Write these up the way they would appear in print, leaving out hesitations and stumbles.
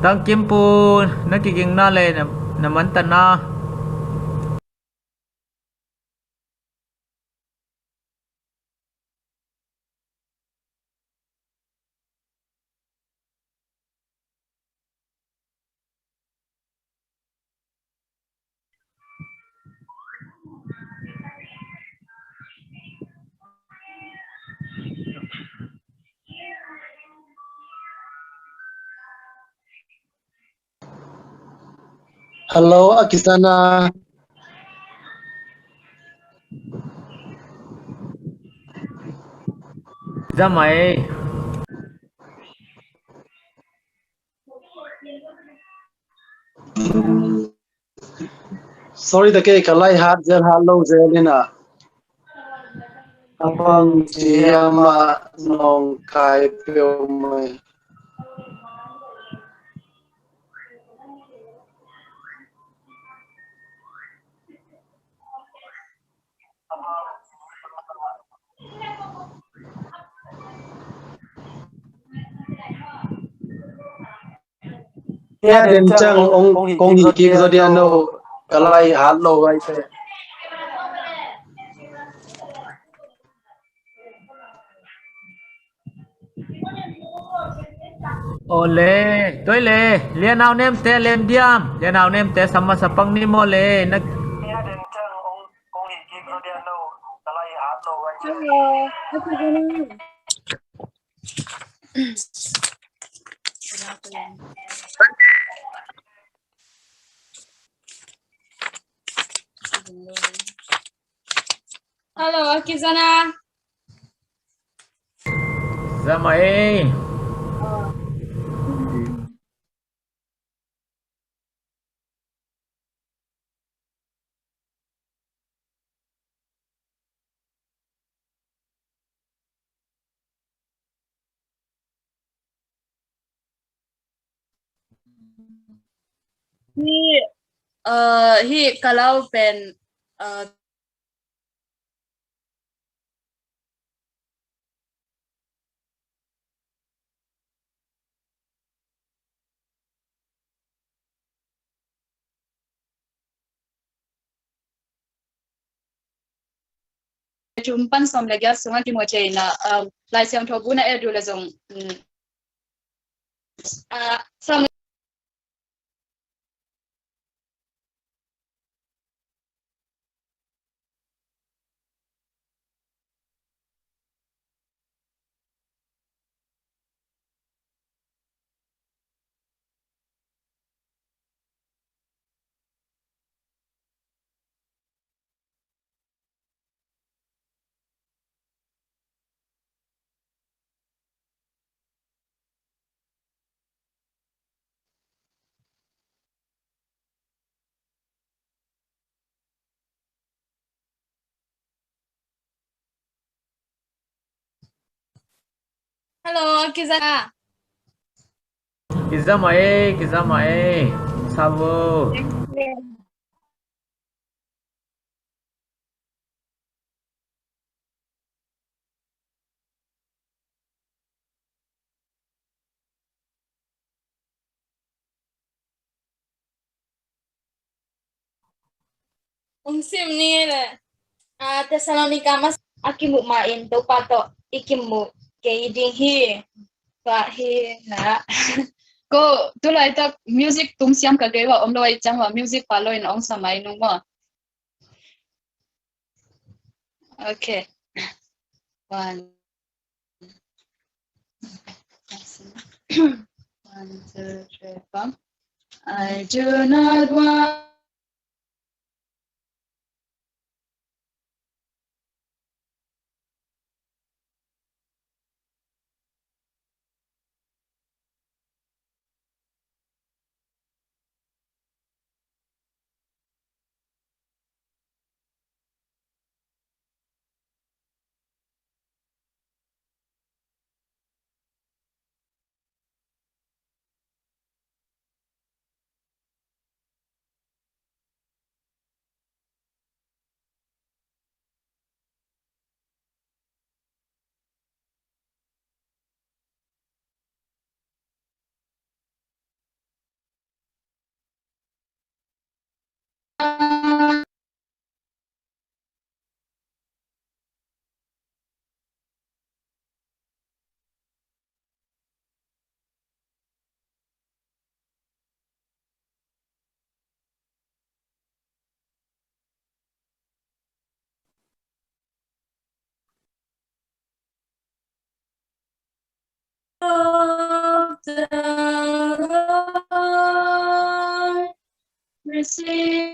Tang kim pu nakiging na le naman ta na. Hello, Akisana. Zamai. Sorry, the cake. Kalai hat zel hello zelina. Apang tiama nong kai pio mai. Ya den chang ong hi kik zodiano kalai hat lo vai te. Ole, toy le, lian nào nem te lem diam, lian nào nem te sama sapang ni mo le, nag Ya den chang ong hi kik zodiano kalai hat lo vai te. Hello, Akizana. Hello, Akizana. zamai. He he kalau pen jumpan som lagi sungai di Mojena lai siang thobu na edu la zong som Hello, Akizana. Kizamai, sabo. Sim ni le. Tesalonika mas akimu main to pato ikimu ke iding hi pa hi na ko tu lai ta music tum siam ka ge wa om loi chang wa music pa loi ong samai nu mo. Okay. One. One, two, three, four. I do not want the Lord. Receive.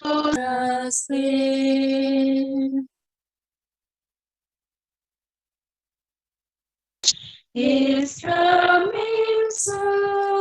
For us live. His coming soon.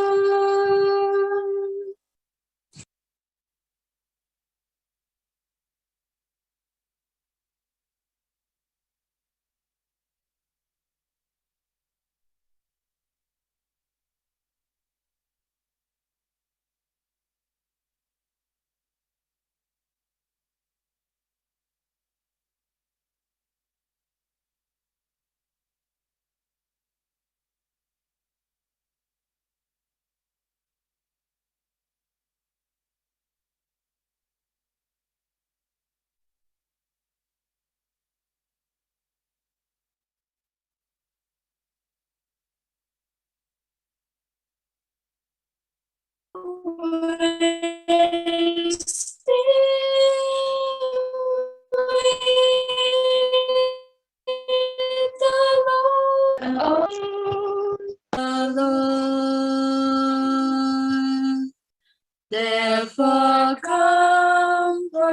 Therefore comfort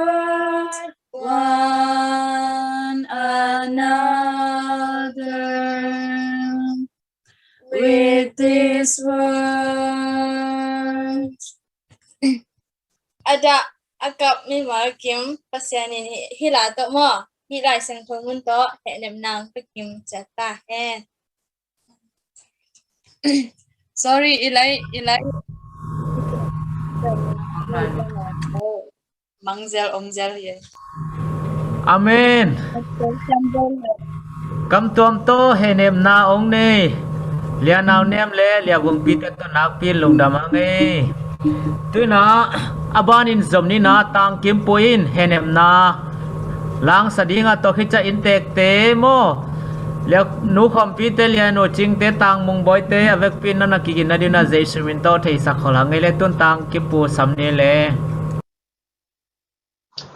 one another with these words. Ada agak mimakim pasyan ini hila to mo hilai sang thongun to henem nang pekim jata he. Sorry, ilai mangzel omzel ye. Amen. Kam tuam to henem na ong ne. Lia nau nem le lia bung pite to nak pin lung damange. Tu na abanin zomni na tang kim puin henem na. Lang sadinga to khicha intek te mo. Lia nu kompite lia no ching te tang mung boy te avek pin na nakikin na din na Jesu min to thei sakhola ngele tun tang kim pu samne le.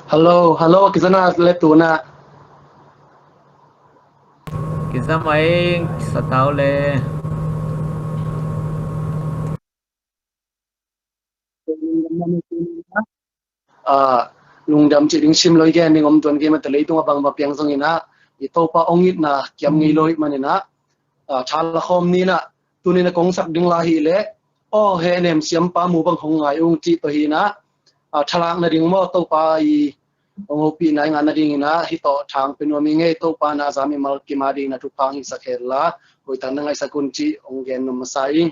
Hello, kisana letu na. Kisa mai sa tao le. Lungdam chiding sim loi gen ning om tuan ge ma telei tung abang ma piang song ina ito pa ongit na kiam ngi loi manina chala khom ni na tunina kong sak ding la hi le o he nem siam pa mu bang hong ngai ung ti to hi na thalang na ding mo to pa i ong pi na nga na ding ina hi to thang pin mi nge to pa na zami mal ki ma ding na tu pang hi sakherla hoi tan ngai sa kun chi ong gen no masai.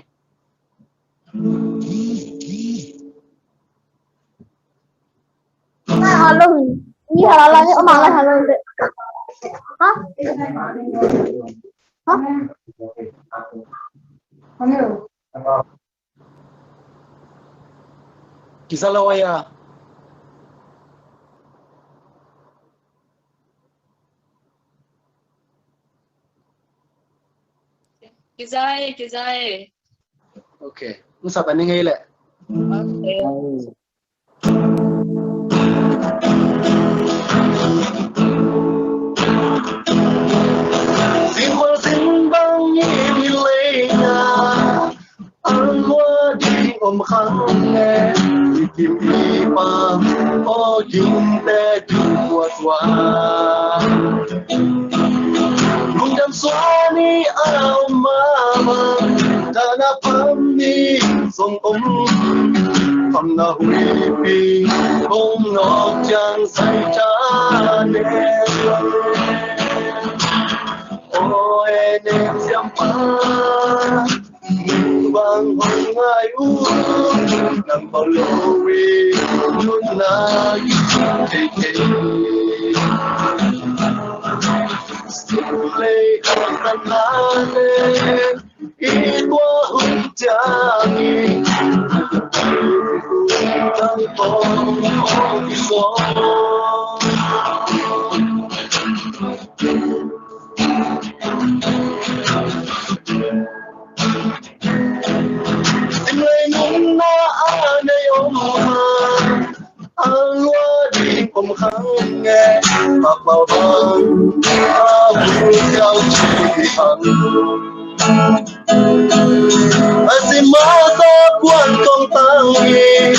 Halo, ini halalnya om malah halo deh. Hah? Hah? Halo. Kisah lawaya. Kizai. Okay, usap ani ngai le. Okay. Om khang nghe kim y pa o kim te tu wa lung dam xóa ni ao ma ta na pam ni song pham na hui pi bông ngọc chang say cha ne o em xiam pa bang hong ngai u nang bao lâu ri luôn na ke lệ tan nane itwa hunjangi tan to iso Simlay nung na anay alwa di khang nghe mặc bao vang theo chỉ hằng Azima sa quan công tăng nghi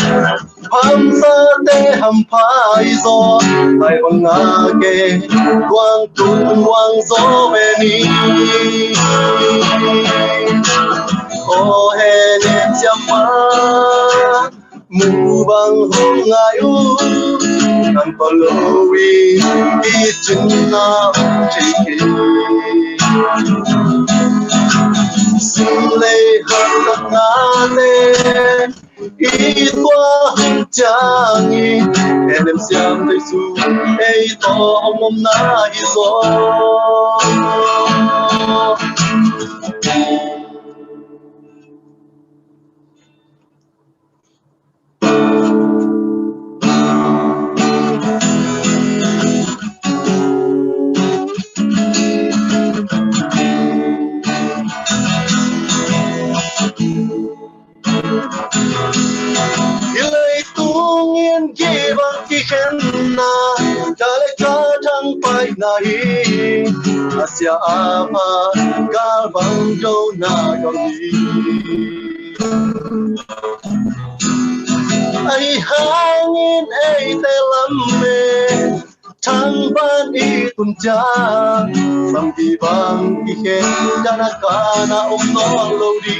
Ham sa te ham phai gió Hai bằng ngã kê quang tung quang gió về ni Ô hê nên chăm phá Mu bang hong ngai u Nan pa lo wi Ki chun na chi ki Sim lê hăng lạc ngã nê I toa hăng chang i En em siam thầy su Ei to ông om na i so Asia ama kal bang do na gong ni ai hangin ai te lam me thang ban I tun cha sam bi bang ki he dana kana om no lo di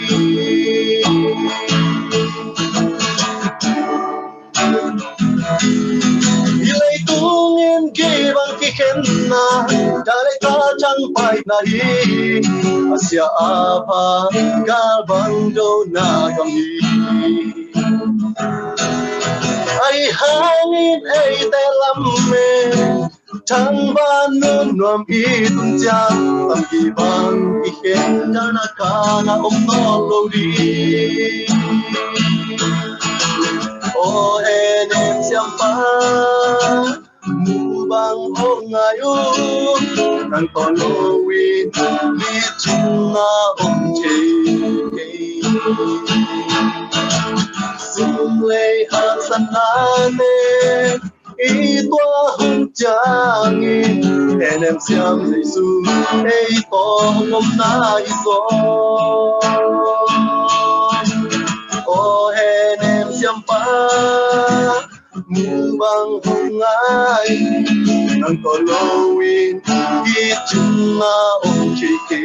Ilay tungin gibang kikenna Dalay ka chang pay na hi Asya apa kalbang do na kami Ay hangin ay telame Chang ban nun nuam itun jang Tam gibang kiken dana kana om no lo di O en em siam pa Mu bang hong ngai u Nan to lo win Li chung na om che Sum lê hang san na ne I toa hong chang i En em siam dây su Ei to om na I so O en em siam pa Mu bang hong ngai Nang to lo win Ki chung na om chi ki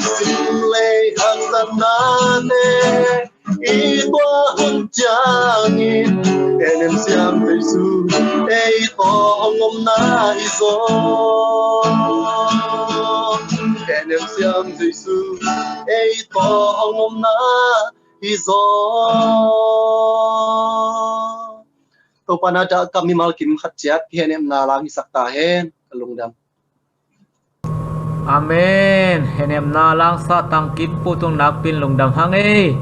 Sim lê hang san na ne I toa hong chang i En em siam thầy su Ei to hong om na I so En em siam thầy su Ei to hong om na I so To panada kami malkim khatjat Hen em na lang isak tahen Kalungdam Amen. Henem na lang sa tangkit putong nakpin lungdam hangi.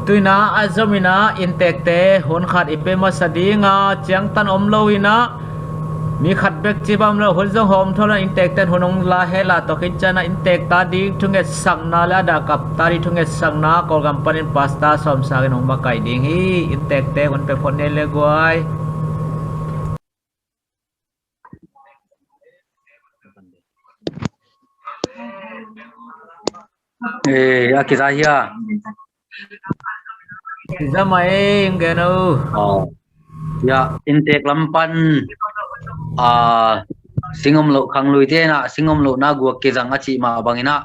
Tuy na azamina intekte hon khat ipe masadinga chiang tan omlowina mi khat bek chibam lo hol jong hom thola intekte honong la hela to khichana intekta di thunge sangna la da kap tari thunge sangna kol gampanin pasta som sagin hong makai ding hi intekte hon pe phone le guai. Akizahia. Zamai ngeno. Oh. Ya, intek lampan singom lo khang lui te na singom lo na guak ke jang achi ma bangina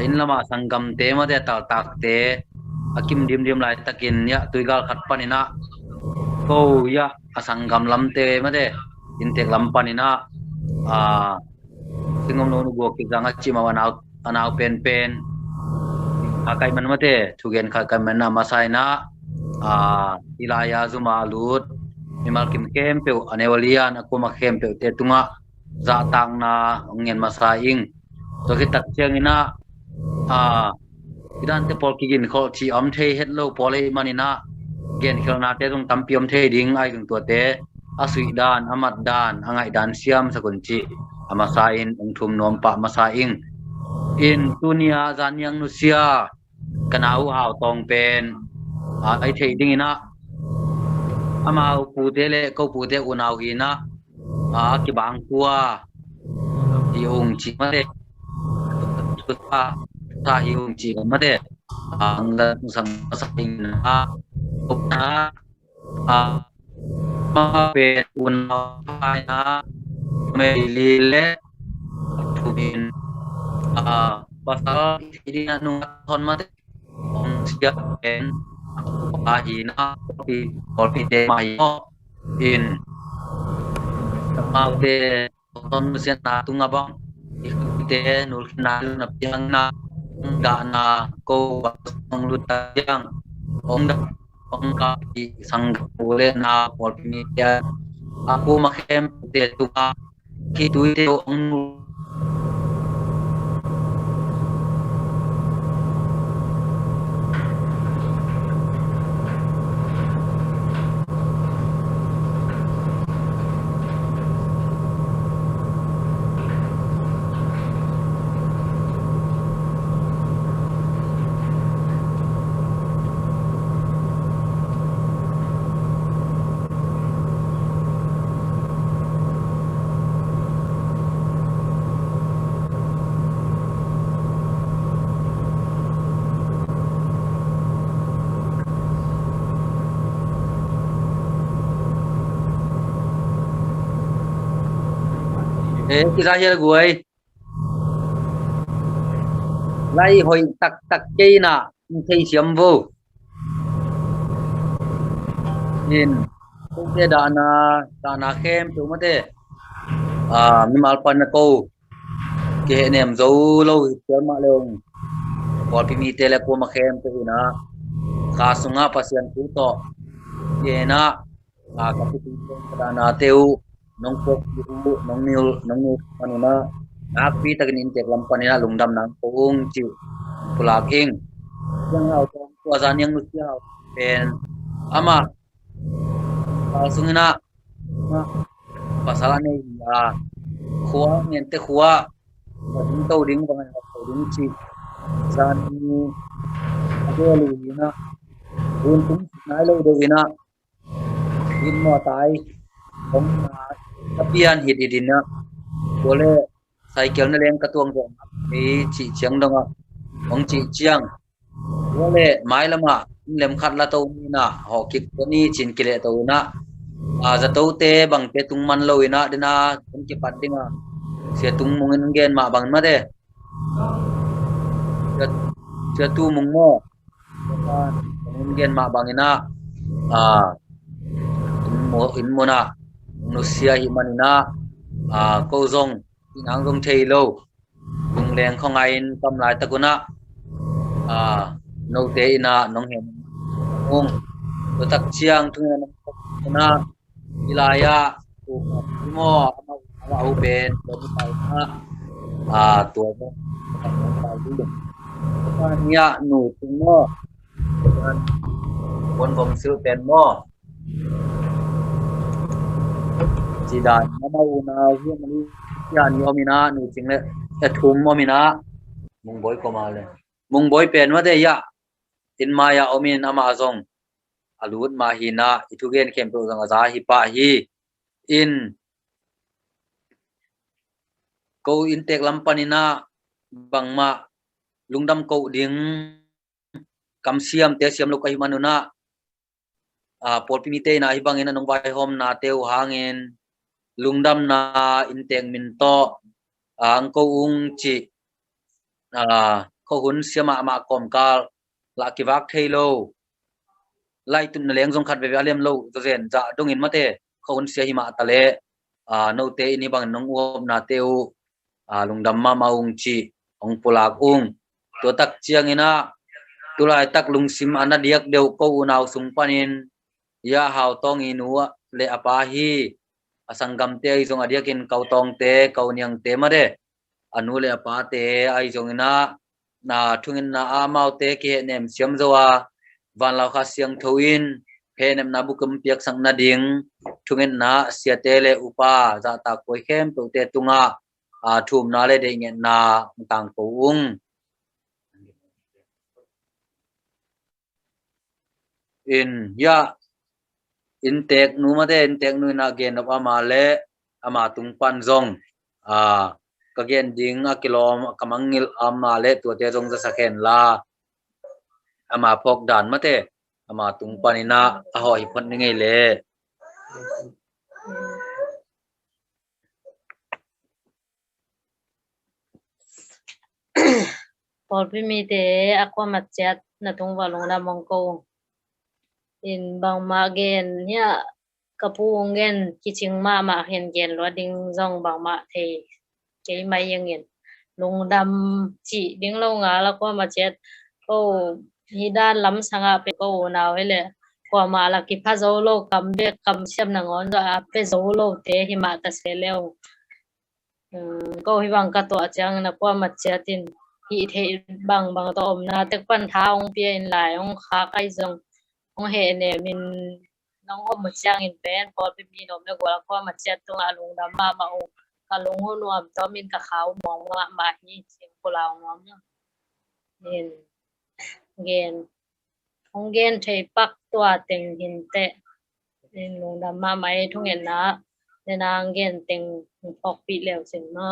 in lama sangam te ma de tal tak te akim dim dim lai takin ya tuigal khat panina ko ya asangam lam te ma de intek lampanina singom lo guak ke jang achi ma wana anau pen pen akai man mate thugen kha kan man na masai na ilaya zuma lut mimal kim kempeu anewalian aku makempeu te tunga za tang na ngen masaing to kita chiang ina idan te pol kigin khol chi am the het lo pole manina gen khilna te tung tampiom the ding ai tung to te asui dan amat dan angai dan siam sakunci amasain ungthum nom pa masaing in dunia zanyang nusia kanau hau tong pen ai the ding ina amau putele ko pute unau ina ki bang tua hiung chi mate ta hiung chi mate ang sang saing na ma pe unau na me lile tubin pasal ini anu thon mate ong siap en ahina kopi de mai in mau de ton mesin na tunga bang ikute nul na piang na da na ko ong luta yang ong ka sang boleh na kopi ya aku makem de tunga ki tuite ong kita hier gue lai hồi tak tak cây na thấy xiêm vô nhìn không thể đana khem tu mất thế mimal pan cô cái niệm dấu lâu xiêm mà luôn còn pimi tele ko mà khem tu na kasunga pasien tu to cái na kapitin đana teu nong pok nong niu manuna api tagin intek lampanina lungdam nang poong chiu pulak ing yang au tong tuazan yang nusia pen ama sungina pasalane ya khuwa ngente khuwa tau ding bangan tau ding chi san adelu ina untung nai lo do ina in mo tai ong tapian hit idina boleh cycle na leng katuang dong chi chiang dong ong chi chiang boleh mai lama lem khat la to na ho kik ni chin kile to na za to te bang te tung man lo ina dina ong ki patinga sia tung mungin gen ma bang ma de sia tu mung mo mungin gen ma bang ina in mo na nusia himanina ko zong inang zong thei lo lung leng khong ai kam lai takuna no te ina nong hem ong to tak chiang thunga na ilaya mo ama u ben to pai na to mo nia nu tung mo bon bom su pen mo chỉ đàn nó mau na riêng đi yan yo mina nu ching le ta thum mo mina mung boy ko ma le mung boy pen ma de ya in ma ya omin ama zong alut ma hi na itugen kem to zang za hi pa hi in ko intek lampanina bangma lungdam ko ding kam siam te siam lo kai manuna polpimite na hi bangena nong bai hom na teu hangin lungdam na inteng minto ang ko ung chi ko hun siama ma kom kal la kiwak thailo lai tum na leng jong khat ve alem lo zen za dongin mate ko hun sia hi ma tale no te ini bang nong uom na teu lungdam ma maung chi ong pulak ung to tak chiang ina tulai tak lungsim ana diak deu ko unau sung panin ya hau tong inua le apahi asanggam te ai jong adiakin kautong te kauniang te made anu le apa te ai jong ina na thungin na amau te ki nem siam zowa van lau kha siang thoin he nem na bukum piak sang na ding thungin na sia te le upa za ta koi khem to te tunga thum na le de nge na tang ko ung in ya in tek nu ma de in tek nu na gen op ama le ama tung pan zong ka gen ding a kilom kamangil ama le tu te zong za sakhen la ama phok dan ma te ama tung panina a hoi phat ni ngai le Paul mi te aqua machat na tung walong na mongko in bang ma gen ya kapung gen kiching ma hen gen lo ding zong bang ma the ke mai yang gen lung dam chi ding lo nga la aqua machat ko hi dan lam sanga pe ko naw hele kwa ma la ki pha zo lo kam be kam siam na ngon do a pe zo lo te hi ma ta se leo ko hi bang ka to achang na kwa machat tin hi the bang to om na tek pan tha ong pia in lai ong kha kai zong ong he ne min nong om mu chang in pen por pi mi nom le gwa ko ma chat tung a lung da ma ong ka lung hu nuam to min ka khau mong ma hi chim ko law ngom nen gen ong gen thei pak tua teng hin te nen lung da ma mai thung en na ne nang gen teng pok pi lew sin no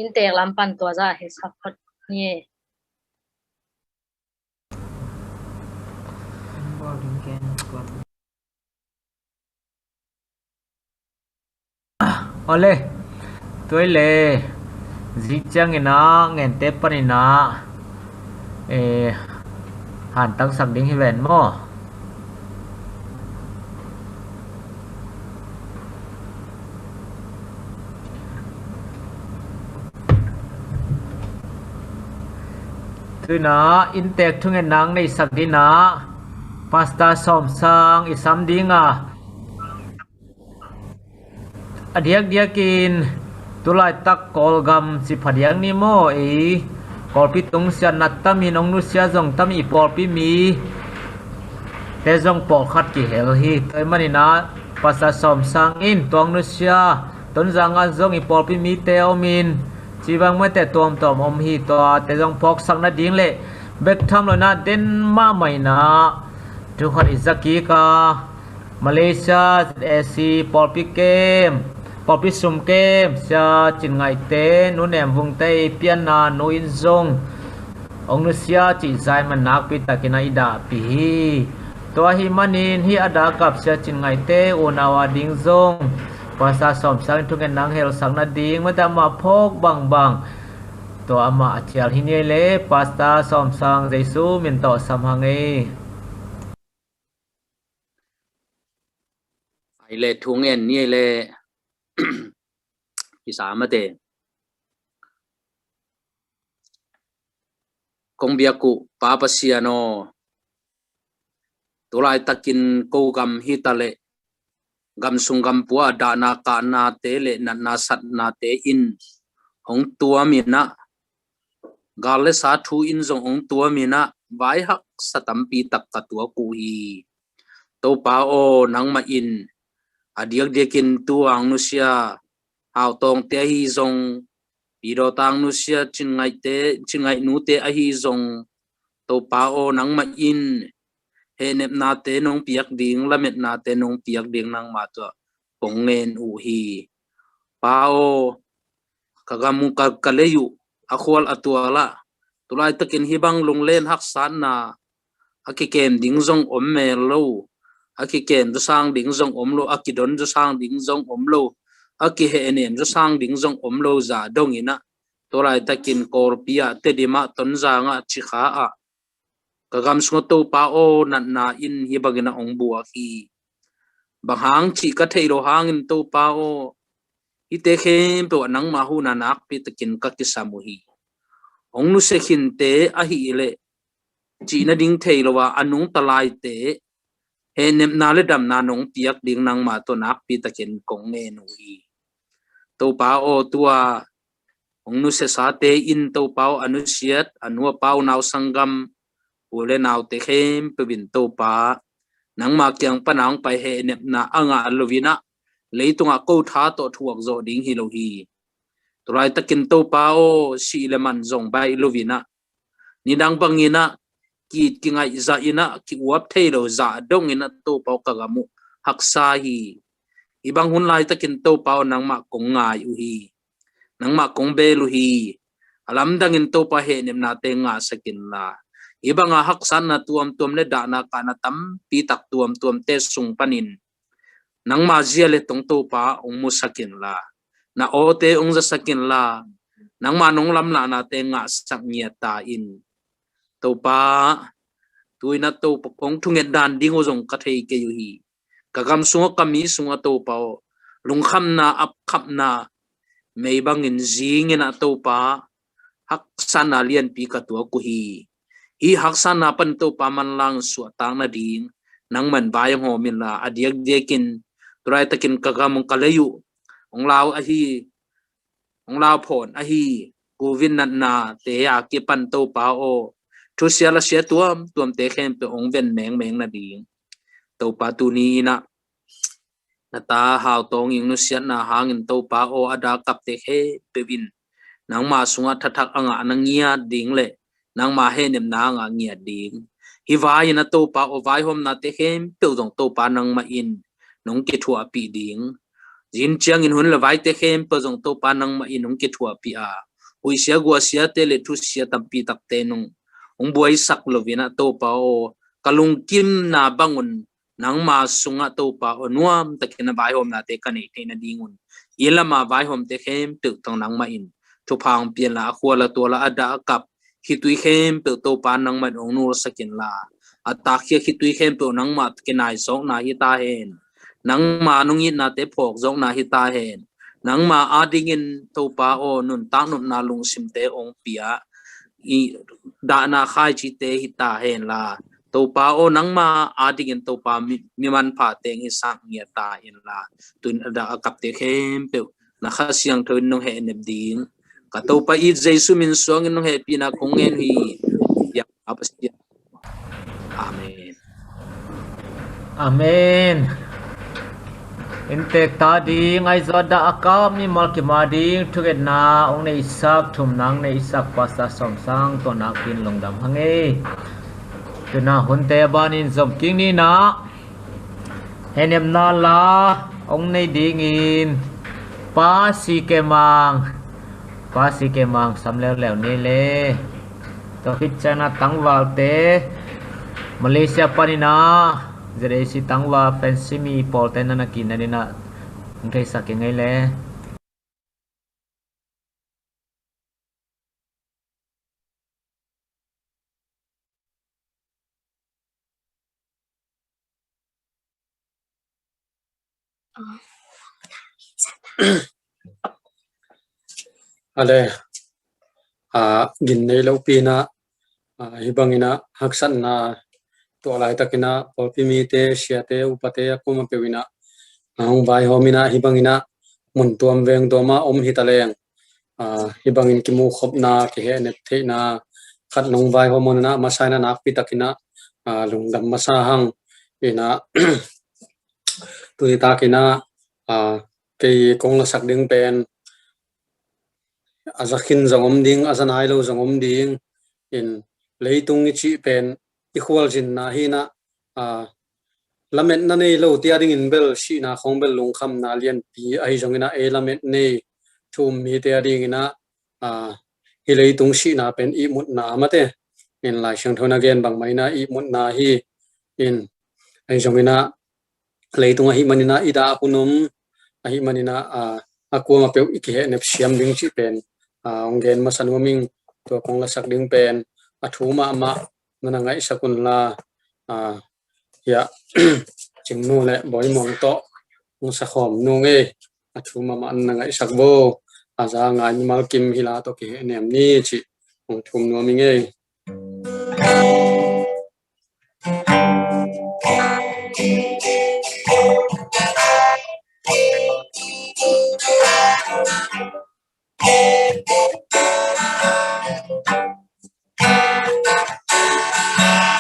in tek lam pan tua za he sak phot nie ole tôi le dịch chang ina nghen te panina hàn tăng sắc đinh hi ven mo tu na in tek thung en nang nei sak dina pasta som sang isam dinga adiak diakin tulai tak kolgam si phadiang ni mo kolpi tung sia natami nong nu sia jong tami polpi mi te jong pol khat ki hel hi toy manina pasta som sang in tong nu sia ton janga jong i polpi mi te omin chibang ma te tom tom om hi to te jong pok sang na ding le bek tham lo na den ma mai na tu khat izaki ka Malaysia AC polpi kem polpi sum kem sia chin ngai te nu nem vung te pian na no in zong ong nu sia chi zai man nak pi takina ida pi to hi manin hi ada kap sia chin ngai te onawa ding zong pasa som sang tu kan nang hel sang na ding ma da ma phok bang bang to ama achial hi ne le pasta som sang jesu min to sam hange ai le thung en ni le ki sa ma te kong bia ku pa pa sia no tulai takin ko gam hi ta le gam sung gam puwa da na ka na te le na sat na te in hong tua mi na gale sa thu in zong hong tua mi na vai hak satam pi tak ka tua ku hi to pa o nang ma in adiak dekin tuang nu sia hao tong te hi zong piro tang nu sia chin ngai nu te a hi zong to pa o nang ma in he nep na te nong piak ding lamet na te nong piak ding nang ma to pongen u hi pa o kagamu ka kaleyu akhwal atwala tulai takin hibang lunglen hak san na akikem ding zong om me lo akikem du sang ding zong om lo akidon du sang ding zong om lo aki he enem du sang ding zong om lo za dongina tulai takin korpia te dima ton za nga chikha a kagam sungo to pa o na in hibagina ong bua hi bang hang chi ka thei ro hangin to pa o ite khem pe nang ma hu na nak pi takin ka ki samuhi ong nu se khin te a hi le chi na ding thei lo wa anung talai te he nem na le dam na nong piak ding nang ma to nak pi takin kong nge nu hi to pa o tua ong nu se sa te in to pau anu siat anu pau naw sangam ule naw te khem pe bin to pa nang ma kyang panang pai he nem na anga lovina leitunga ko tha to thuak zo ding hi lo hi turai takin to pa o si le man zong bai lovina ni dang bangina ki kingai za ina ki wap thei lo za dong ina to pa ka gamu haksa hi ibang hun lai takin to pa nang ma kong ngai u hi nang ma kong belu hi alam dangin to pa he nem na te nga sakin la ibanga haksan na tuam le da na kana tam pi tak tuam te sung panin nang ma zia le tong to pa ong mu sakin la na o te ong za sakin la nang ma nong lam la na te nga sak nia ta in to pa tuina to pong thungen dan ding o jong ka thei ke yu hi kagam sunga kami sunga to pa lung kham na ap khap na may bangin zingin ato pa haksan na lian pi katua ko hi haksan na pan to pa man lang suatang na ding nang man bayang ho min la adiak dekin turai takin kagamong kalayu ong lao phon kovin na te ya ki pan to pa o thu sia la sia tuam te khem pe ong ven meng na ding to pa tu ni na ta hao tong ing nu siat na hangin to pa o ada kap te he pevin nang ma sunga thatak anga anangia ding le nang ma he nem na nga ngia ding hi vai na to pa o vai hom na te hem pe dong to pa nang ma in nong ke thua pi ding jin chiang in hun le vai te hem pe dong to pa nang ma in nong ke thua pi a hui sia gua sia te le thu sia tam pi tak te nong ong buai sak lovina to pa o kalung kim na bangun nang ma sunga to pa onuam takina vai hom na te kani te na dingun ila ma vai hom te khem tu tong nang ma in thu phang pian la khwala to la ada kap hitui khem pe to pa nang ma ong nu sakin la ata khia hitui khem pe nang ma kinai zong na hi ta hen nang ma nung i na te phok zong na hi ta hen nang ma ading in to pa o nun ta nun na lung sim te ong pia i da na khai chi te hi ta hen la to pa o nang ma ading in to pa mi man pha teng hi sang ngia ta in la tun da kap te khem pe na kha siang thon nong he nem ding ka to pa i jesu min song in nong he pi na kong en hi ya apasia amen amen intek ta ding ai zoda akam ni malki mading thuget na ong nei sak thum nang nei sak pasa som sang to na kin longdam hange tuna hunte banin zom king ni na henem na la ong nei ding in pa si ke mang sam leo ni le to hit chana tangwal te Malaysia panina jere si tangwa pensimi pol te na kin na na ngai sak ngai le ale gin nei lo pina hibangina haksan na to lai takina polpimi te siate upate akuma pewina ang bai homina hibangina mun tuam veng doma om hitaleng hibangin kimu khopna ke he ne theina khat nong bai homona masaina nak pi takina lungdam masa hang ina tui takina ke kong la sak ding pen azakhin zangom ding azanai lo zangom ding in leitung chi pen ikhwal jin na hi na lamet na nei lo tia ding in bel shi na khong bel lung kham na lian pi ai jongina e lamet nei thum mi tia ding ina hi leitung shi na pen i mut na mate in lai shang thona gen bang mai na i mut na hi in ai jongina leitung hi manina ida kunum hi manina aku ma pe ikhe ne siam ding chi pen ongen masan waming to kong la sak ding pen athuma ma nana ngai sakun la ya chừng nu lệ bói mong to nu sa khom nu nghe chu ma man na ngai sak bo za ngai ni mal kim hila to ki nem ni chi thum nu mi nghe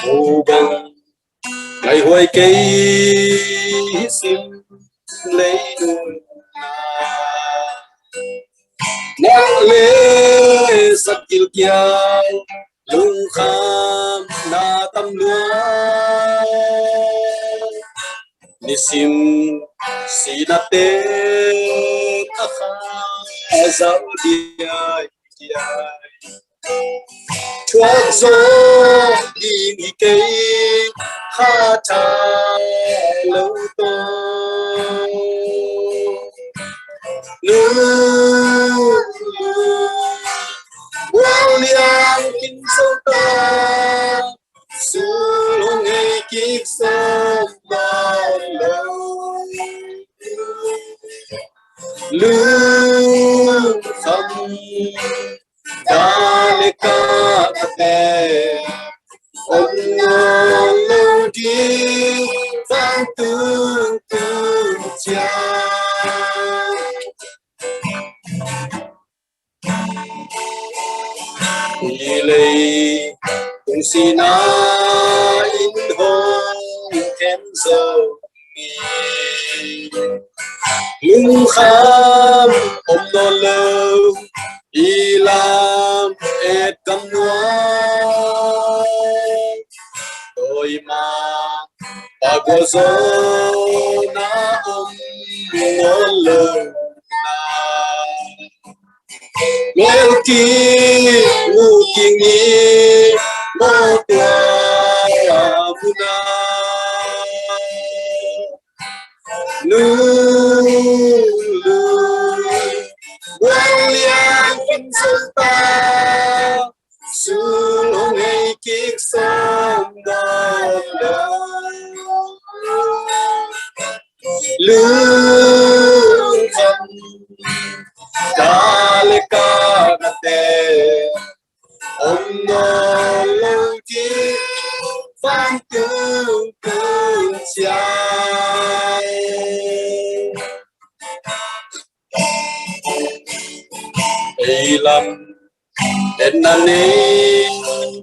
ô bông ngày hồi cây sim lấy đôi nắng lê sắc kiêu kiêu lung kham na tâm lúa ni sim si na te ta kha zau diai chuột gió đi nghỉ cây khá cha lâu to lưu wow liang kinh sâu ta su long ngày kiếp sâu bao lâu lưu khăm daleka ate ông lâu đi vang tương tương cha đi lấy cùng si na in hồng em dâu lung kham ông non lâu ilam et kam nuai tôi mà pagozo na ngon lâu melki ukini mo tua buna lulu William Kinsulta sulong ay kiksam na lukam daleka nate om no luki vang tương tương chai ei lam en nane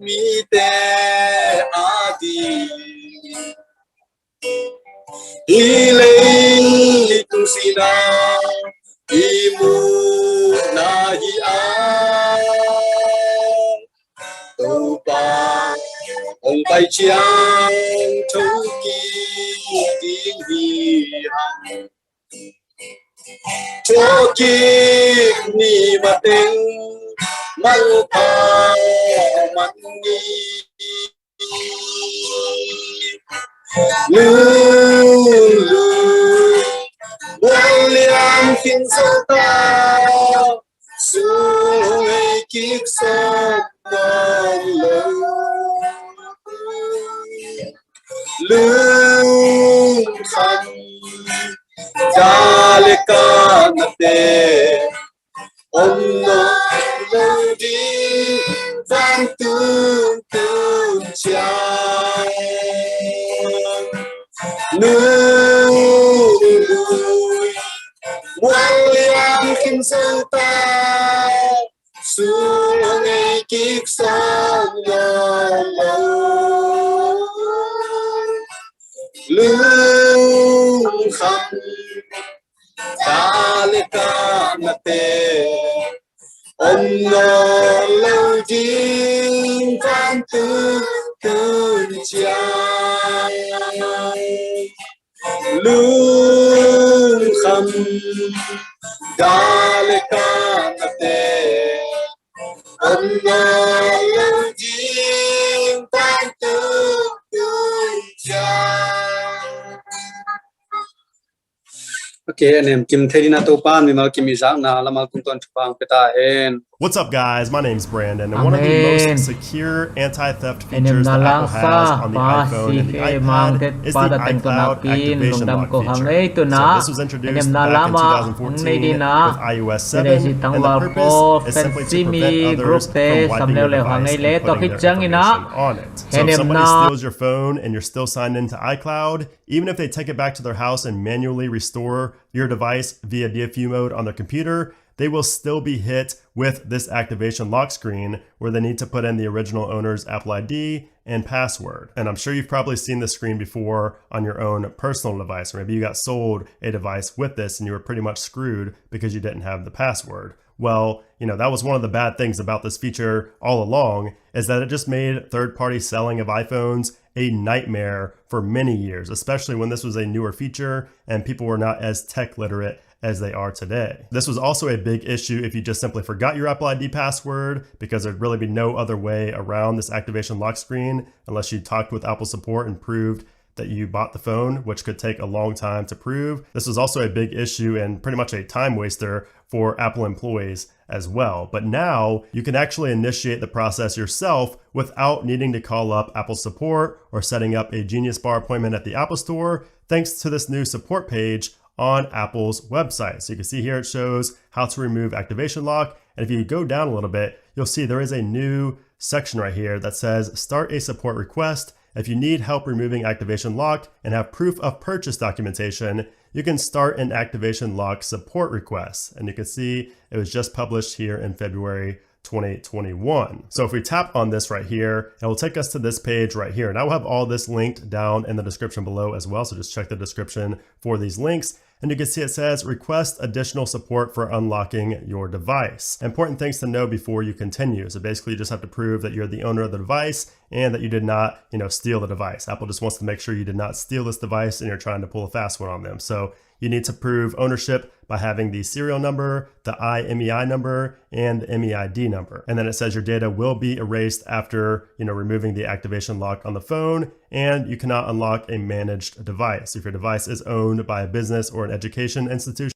mi te adi ilei tu sina imu nahi a tu pa ông bay chiang thâu ki tiếng vi hằng cho ki ni ma tên mang pa man ni lulu William Kinsulta suy kiếp sông non lâu lưng khăn daleka nate om no lâu đi vang tương tương chai nui William Kinsulta xuống ngày kiếp sông non lâu lưng khăn daleka nate om no lâu đi vang tương tương chai lưng khăn daleka nate om no lâu đi vang tương tương chai KNM Kim Therina to pan mi mal kim izak na lamal kung ton chupang peta hen. What's up, guys? My name's Brandon, and one of the most secure anti-theft features that Apple has on the iPhone and the iPad is the iCloud Activation Lock feature. So this was introduced back in 2014 with iOS 7, and the purpose is simply to prevent others from wiping your device and putting their information on it. So if somebody steals your phone and you're still signed into iCloud, even if they take it back to their house and manually restore your device via DFU mode on their computer, they will still be hit with this activation lock screen where they need to put in the original owner's Apple ID and password. And I'm sure you've probably seen this screen before on your own personal device, or maybe you got sold a device with this and you were pretty much screwed because you didn't have the password. Well, that was one of the bad things about this feature all along, is that it just made third-party selling of iPhones a nightmare for many years, especially when this was a newer feature and people were not as tech literate as they are today. This was also a big issue if you just simply forgot your Apple ID password, because there'd really be no other way around this activation lock screen unless you talked with Apple support and proved that you bought the phone, which could take a long time to prove. This was also a big issue and pretty much a time waster for Apple employees as well. But now you can actually initiate the process yourself without needing to call up Apple support or setting up a Genius Bar appointment at the Apple Store, thanks to this new support page on Apple's website. So you can see here it shows how to remove activation lock. And if you go down a little bit, you'll see there is a new section right here that says start a support request. If you need help removing activation lock and have proof of purchase documentation, you can start an activation lock support request. And you can see it was just published here in February 2021. So if we tap on this right here, it will take us to this page right here. And I will have all this linked down in the description below as well. So just check the description for these links. And you can see it says request additional support for unlocking your device. Important things to know before you continue. So basically you just have to prove that you're the owner of the device and that you did not, steal the device. Apple just wants to make sure you did not steal this device and you're trying to pull a fast one on them. So you need to prove ownership by having the serial number, the IMEI number, and the MEID number. And then it says your data will be erased after, removing the activation lock on the phone, and you cannot unlock a managed device. If your device is owned by a business or an education institution,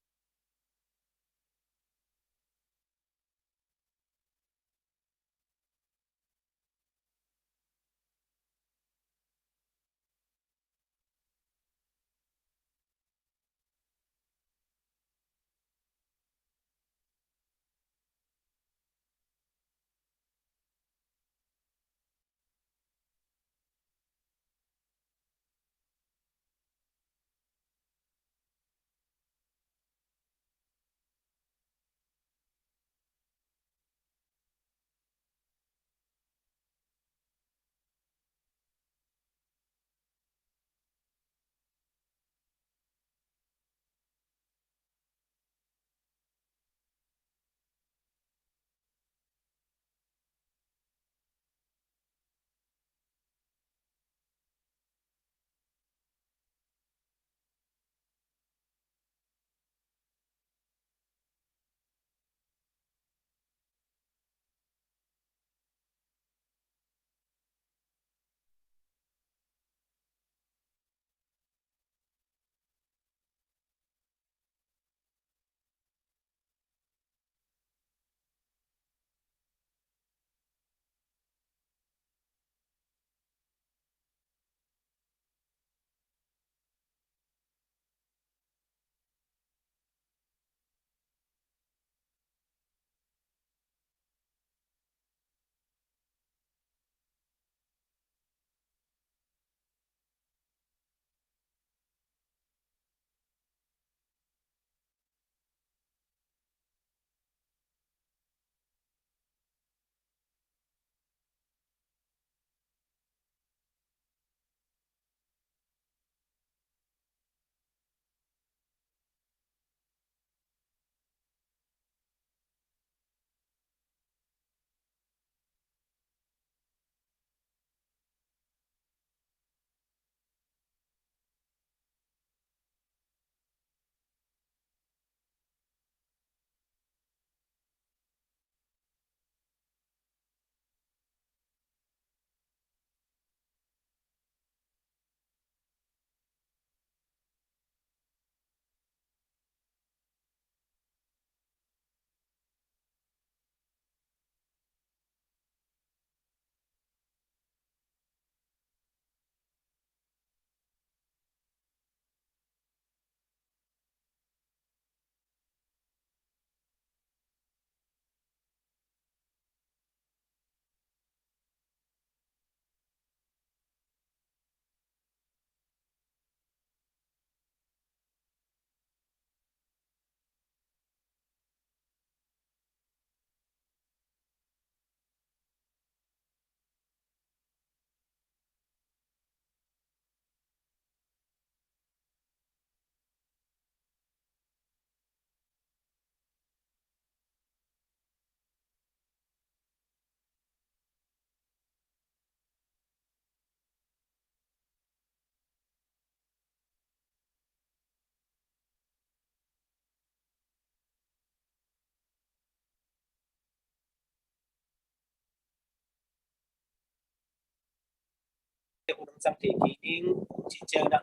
unang sang te kining chi chang na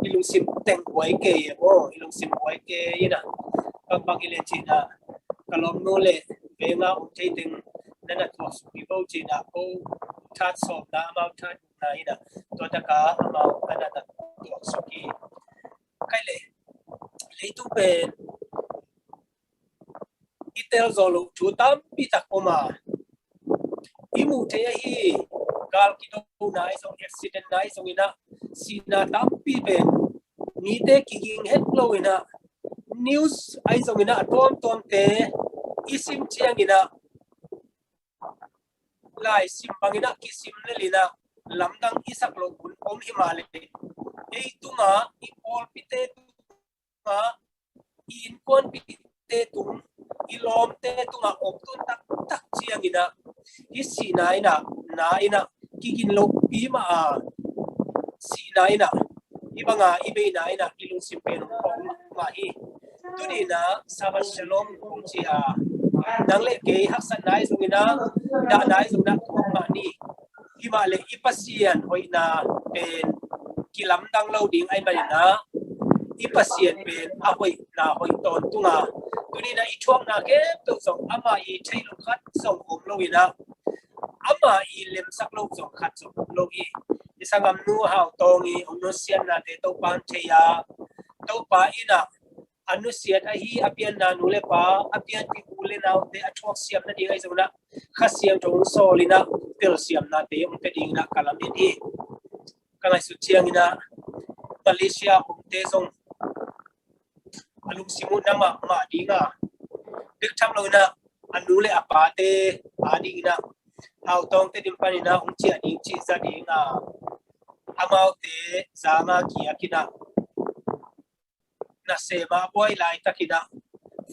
ilung sim teng wai ke mo ilung sim wai ke ina bang ile chi na kalom no le ve nga chei ting na na to su pi bo chi na ko chat so na ma chat na ina to ta ka ma ana na to su ki kai le tu pen itel zolo chu tam pi tak oma imu te hi gal ki do nai song accident nai song ina sina tam pi pen ni te ki ging het lo ina news ai song ina tom te isim chiang ina lai sim bangina ki sim le lina lamdang isak lo kun om himale ei tunga i pol pite tunga in kon pite tung ilom te tunga op tun tak chiang ina isi na ina kigin lo pi ma si na ina ibanga ibe na ina ilung simpen ong ma hi tuni na sabas shalom kung chi nang le ke haksan nai sungina da nai sungna ma ni himale ipasian hoina pen kilam dang lo ding ai ba na ipasian pen a hoi na hoi ton tunga tuni na i thuang na ke tu song ama i thailo khat song om lo ina ama i lem sak lo song khat song lo i isangam nu hau tongi ono sian na te to pan theya to pa ina anu siat a hi apian na nu le pa apian ti ule na te athok siam na dingai zona khasiam thong solina tel siam na te um te ding na kalam ni kangai su chiang ina Malaysia um te zong alung simu nama ma dinga dik tham lo na anu le apa te ading na hau tong te dim panina um chi ading chi za dinga amau te zama kia kina na sema boy lai takina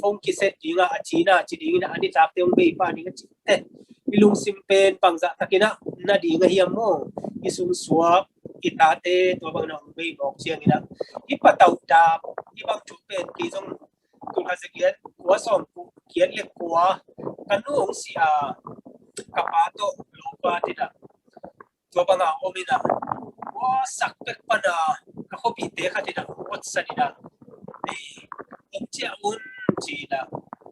phong ki set dinga achina chi dinga ani tak te um be pa ni chi te ilung simpen pangza takina na dinga hiam mo isung suap itate to bang na um be bok chiang ina ipatau da ibang chu pen ki jong tu ha sekian kwa som ku kian le kwa kanu ong si kapato lopa tida to bang a omina wa sakpek pana ka hobi te khatida wat sanida ni chia un chi da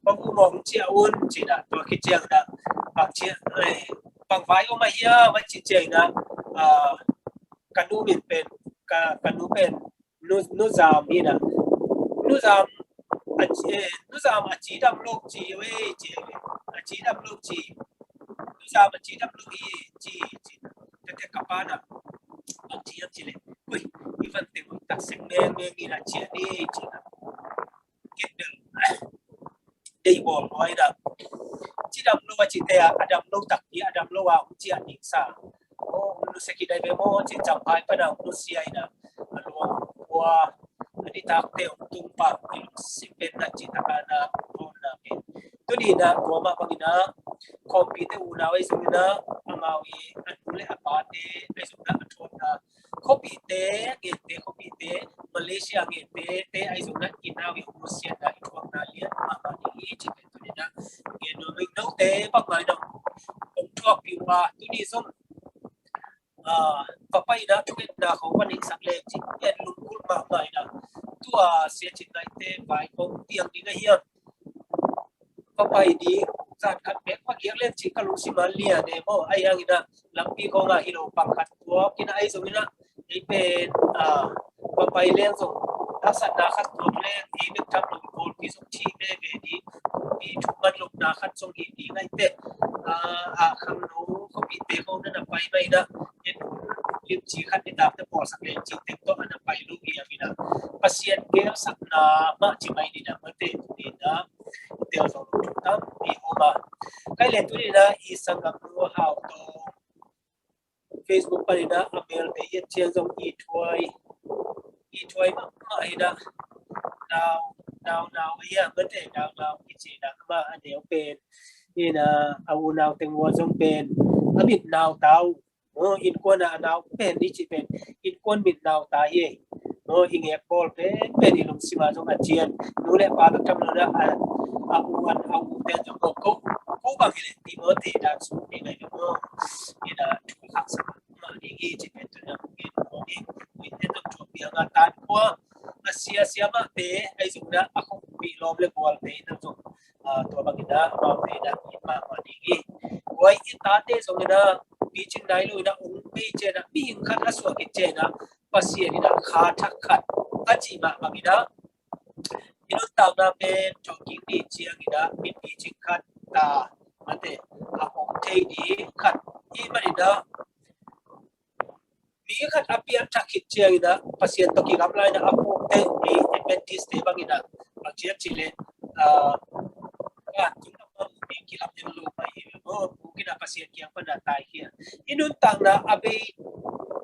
bang u mong chia un chi da to ki chiang da bang chia bang vai o ma hia wa chi chiang na kanu min pen kanu pen nu zam ni na nu zam achi dam lok chi we chi achi dam lok chi nu zam achi dam lok chi te kapana achi achi le ui ivan te tak sek me ni na chi ni chi na get del dei bol oi da chi dam lo chi te adam lo tak ni adam lo wa chi ani sa nu se ki dai be mo chi cham pai pa na nu si ai na lo wa ani tak te tung pa sipen na chi takana na pe tu ni na ko ma pangina computer una wai suna amawi anule apate ai suna athona copy te Malaysia nge te ai suna inawi Rusia na ithong na lian ma ni chi pe tu ni na nge no ming no te pa mai no ong thok pi wa tu ni som papai da tu na ko pa ni sak le chi en lung kul ma mai na tu se chi nai te vai ko tiang ni na hian papai di zat khat pek pa giang len chi kalu si malia ne mo ai ang ina lampi ko nga hilo pang khat to kina ai so ina ei pen papai len so asat na khat to le e bik tham lo kol ki so thi be be di bi thu man lok na khat so hi di ngai te kham no ko bi te ko na pai bai da lim chi khat ni tak te por sak le chi te to ana pai lu gi amina pasien ke sak na ma chi mai ni na ma te ni na te so tam ni oma kai le tu ni na I sangam nu how to Facebook pa ni na amel te yet chen jong I thoi ma ida now ya ma te now I chi na ma aneu pen ni na au now teng wo jong pen abit now tau in kon na now pen ni chi pen in kon mit now ta ye inge bol pen ilung sima jong achian nu le pa ta tam na awan au te jong ko bang ile ti mo te da su ni na mo ina thu khak sa ma ni gi chi pen tu ตัวบางนะมาเวนะอิมามาดีกีไว้อิตาเตสงนะปีจิงไดลุนะองปีเจนะมีหิงขัดอสวกิเจนะปัสเซียนี่นะขาทักขัดอาจิมาบางนะอินุตาวนะเป็นจงกิงดีเจียงนะมีปีจิงขัดตามันเตะอาองเทดีขัดอีมันนะมีขัดอภิอันทักขิเจียงนะปัสเซียนตกิกำไรนะอาองเทดีเอเมติสเตบางนะบางเจียจิเลmungkin kilap yang lupa mungkin apa sih yang pernah tanya inun tang na abe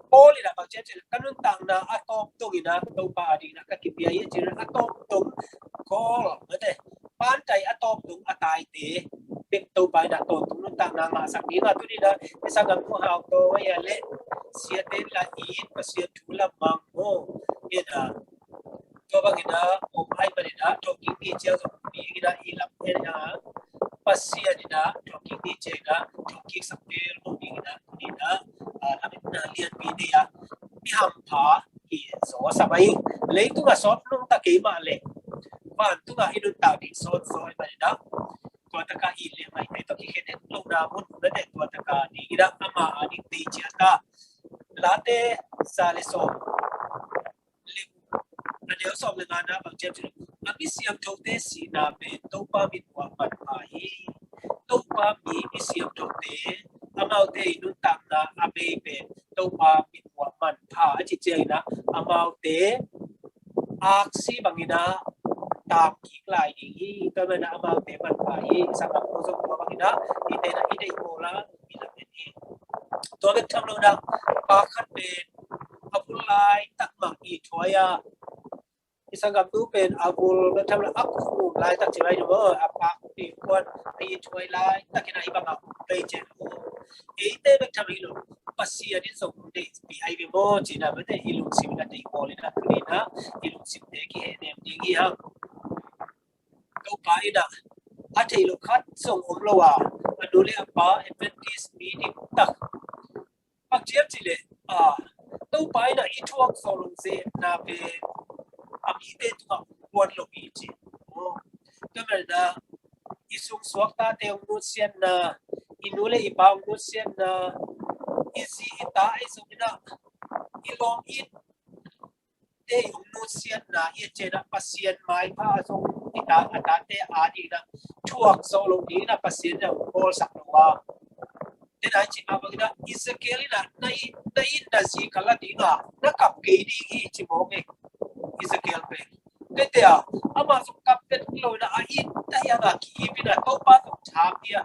poli na pagchat kanun tang na atop tong ina to pa adi na kakipia ye jin atop tong kol mate pantai atop tong atai te pek to pa na to tong tang na ma sak ni na tu ni na isang mo haw to ya le sia te la in pa sia thula mang mo ina to bang ina o pai pa ni na to ki ki chia so ni ina ilap ina pasia dina talking di jega talking sapel moni na amin na lian media mi hampa hi so sabai leitu ga sot nung ta ke ma le ban tu ga idun ta di sot so ba da to ta ka ile mai te to ki khen lo na mun na de to ta ka ni ida ama ani ti chia ta late sale so le na de so le na ba che ami siam thote si na be to pa mi wa pat ai to pa mi siam thote amau te nu tam na abe be to pa mi wa man pha chi che na amau te aksi bangina tam ki lai ni to na amau te man pha ai sa ma ko so ko bangina ite na ite ko la mi la ni to be tham lo na pa khat be apulai tak ma i thoya isang tu pen abul macam aku lai tak cerai juga apa di kuat di cuai lai tak kena ibang aku pejen ite macam itu pasti ada song de bi ai bi mo cina bete ilung sim na de ko le na tulina ilung sim de ki hem de gi ha to pa ida ate lo khat song om lo wa adule apa advantage meeting tak pak chiap chile to pa ida I thuak solung se na be ami te tu buat logi ji kemudian isung swakta te ung sian na inule ibang nu sian na isi ita isumina ilong it te ung sian na ye chena pasien mai pa song ita ata te adi na thuak solo ni na pasien na bol sakwa te dai chi ma bagina isakeli na na si kala dinga na kap ke di hi chi mo me Ezekiel pe tetea ama so kapten lo na ai taya ga ki bina to pa to chapia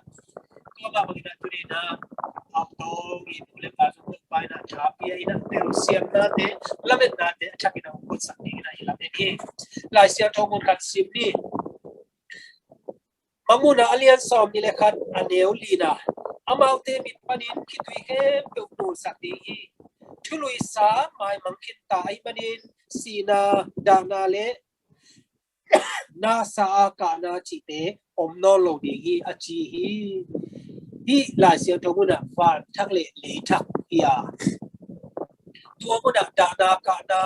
ko ba bagina turina auto in ule pa so pa na chapia ina pero siam na te lamet na te chakina ko sakni na ila te ki lai sia thongun kat sim ni mamuna alian som ni lekhat aneu lina amau te mit panin kitui ke pe no sakni thului sa mai mangkin ta ai manin sina dana le na sa ka na chi te om no lo di gi achi hi la sia to mu na fa thak le thak ya to mu na dana ka na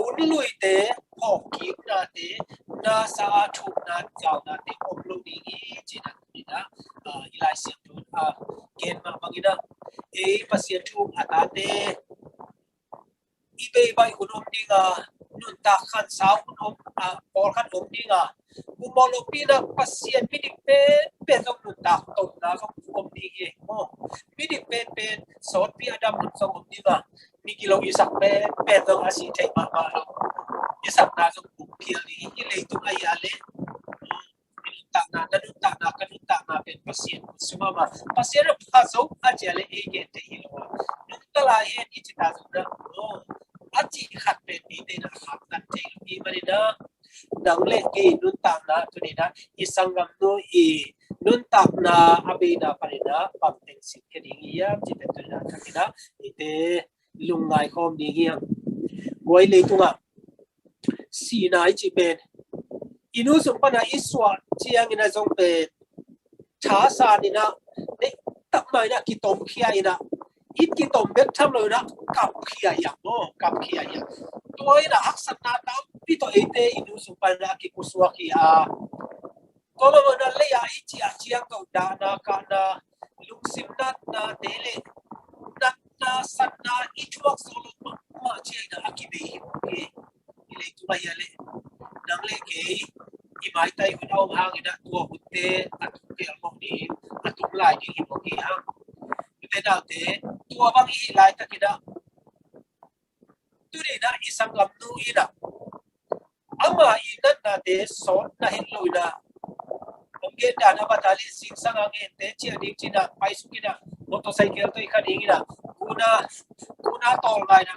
un lui te ho ki na te na sa thu na chao na te om lo di gi chi na ni na ila sia to ken ma bangina e pasien thu ata te ibe bai hunom dinga nun ta khan sao hunom por khan om dinga umolo pina pasien pidik pe dong nun ta tom na so om dingi mo pidik pe sot pi adam nun so om dinga mi kilo isak pe dong asi thai ma isak na so pil ni ile tu ai ale tak na pen pasien semua ma pasien pa so ajale ege te ilo nun ta la he ni cita so na aji khat pen ni te na khat na te ni marina dang le ke nun tak na tu ni na isangam no nun tak na abina parina pam teng sit ke ding ya cita tu na kakina ite lungai khom ni ya goi le tunga si na chi ben inu sum pana iswa chiang ina jong pe cha sa ni na ne tak mai na ki tom khia ina it ki tom bet tham lo na kap khia ya toy na aksan na ta pi to ite inu sum pana ki kuswa ki có mà nó lấy ai chỉ chiang cầu đà na cả na lung sim na tế lệ na san na ít chuộc solo mà chỉ na akibi okay ile tu mai ale nang le ke i mai tai un au hang ina tua hutte atu ke al mo ni atu lai ni mo ki hang te da te tua bang i lai ta kida tu ni na isang lam nu ina ama ina na te so na hin lo ina Mungkin dana batali singsang angin teci adik cina paisu kita motorcycle tu ikan ingin kuna tol ngai na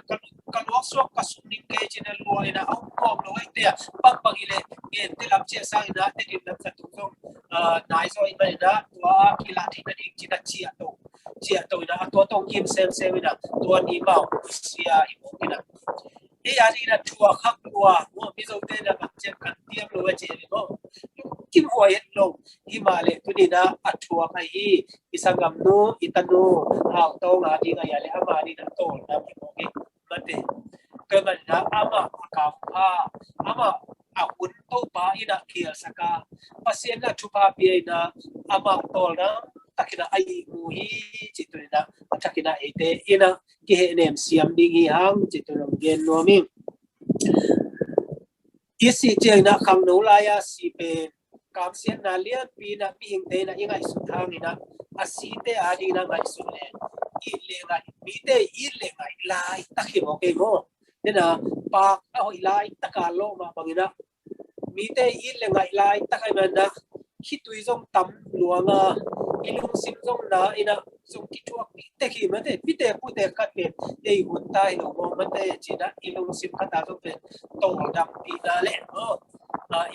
kan workshop kasuning ke cina luar ina au kom lo itu ya bang ile ngen te lam cia sang ina te dim lam satu tong nai so ina ina tua kila tina dik cina cia tu ina tua tong kim sem ina tua ni mau sia ibu ina ari ina tua khak tua mo bizo te na macam kan tiam lo aje lo kim hoyet lo imale tu ni na atua kai isangam no itanu hau to nga di nga yale ama ni na to na mo ke mate ke man na ama ka pa ama ahun to pa ina kiel saka pasien na chupa pi na ama to na takina ai mu hi chitu na takina ite ina ki he nem siam ding hi hang chitu no gen no mi isi je na kham no la ya si pe kam sian na lian pi na mi hing te na ingai su thang ina asite adi na ngai su le i le ngai mi te i le ngai lai takhi mo ke mo nena pa a hoi lai takalo ma bangina mi te i le ngai lai takai man na hitui zong tam luanga ilung sim zong na ina zong ki chuak pi te khi ma te pi te pu te khat pe ei hun tai lo mo ma te china ilung sim khata zong pe tong dam pi na le mo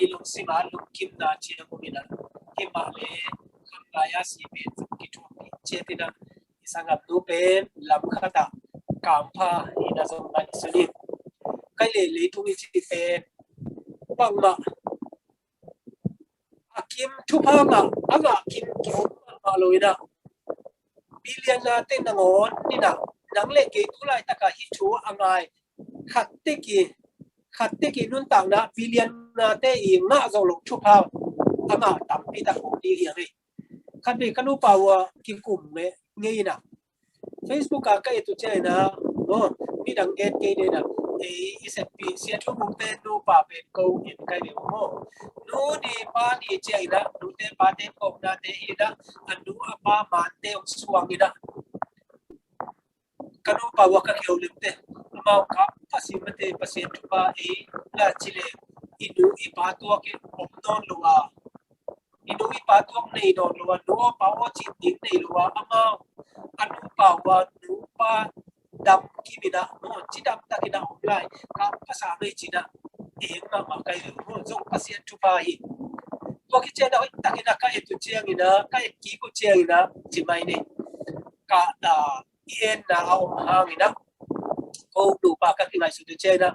ilung sim a lung kim na chi ko mina ki ma le kham la ya si pe zong ki chuak pi che ti na isangap nu pe lam khata kam pha ina zong mai suni kai le tu mi chi pe bang ma akim thupa ma aga kim ma loina billion na te na ngon ni na nang le ke tu lai ta ka hi chu angai khatte ki nun tang na billion na te i nga zo lok thupa ama tam pi ta ko di hi ri khat be kanu pa wa ki kum me ngei na Facebook ka ka tu che na no mi dang get ke de na isp sia thu mung te nu pa pe ko in kai be mo nu ni pa ni che ina nu te pa te ko na te ida anu apa man te suang ida kanu pa wa ka ke ulim te mau ka pasimate pasien pa la chile inu ipa to ke opnon luwa inu ipa to nei don luwa no pa o chi tik nei luwa ama anu pa wa nu pa dam kimina mo chi dam takina online ka pasa nei china ma kai mo zong pasien pa hi to ki che da takina ka etu chiang ina ka ki ko chiang ina chi mai nei ka da ien na au hang ina ko du pa ka ki ngai su de che na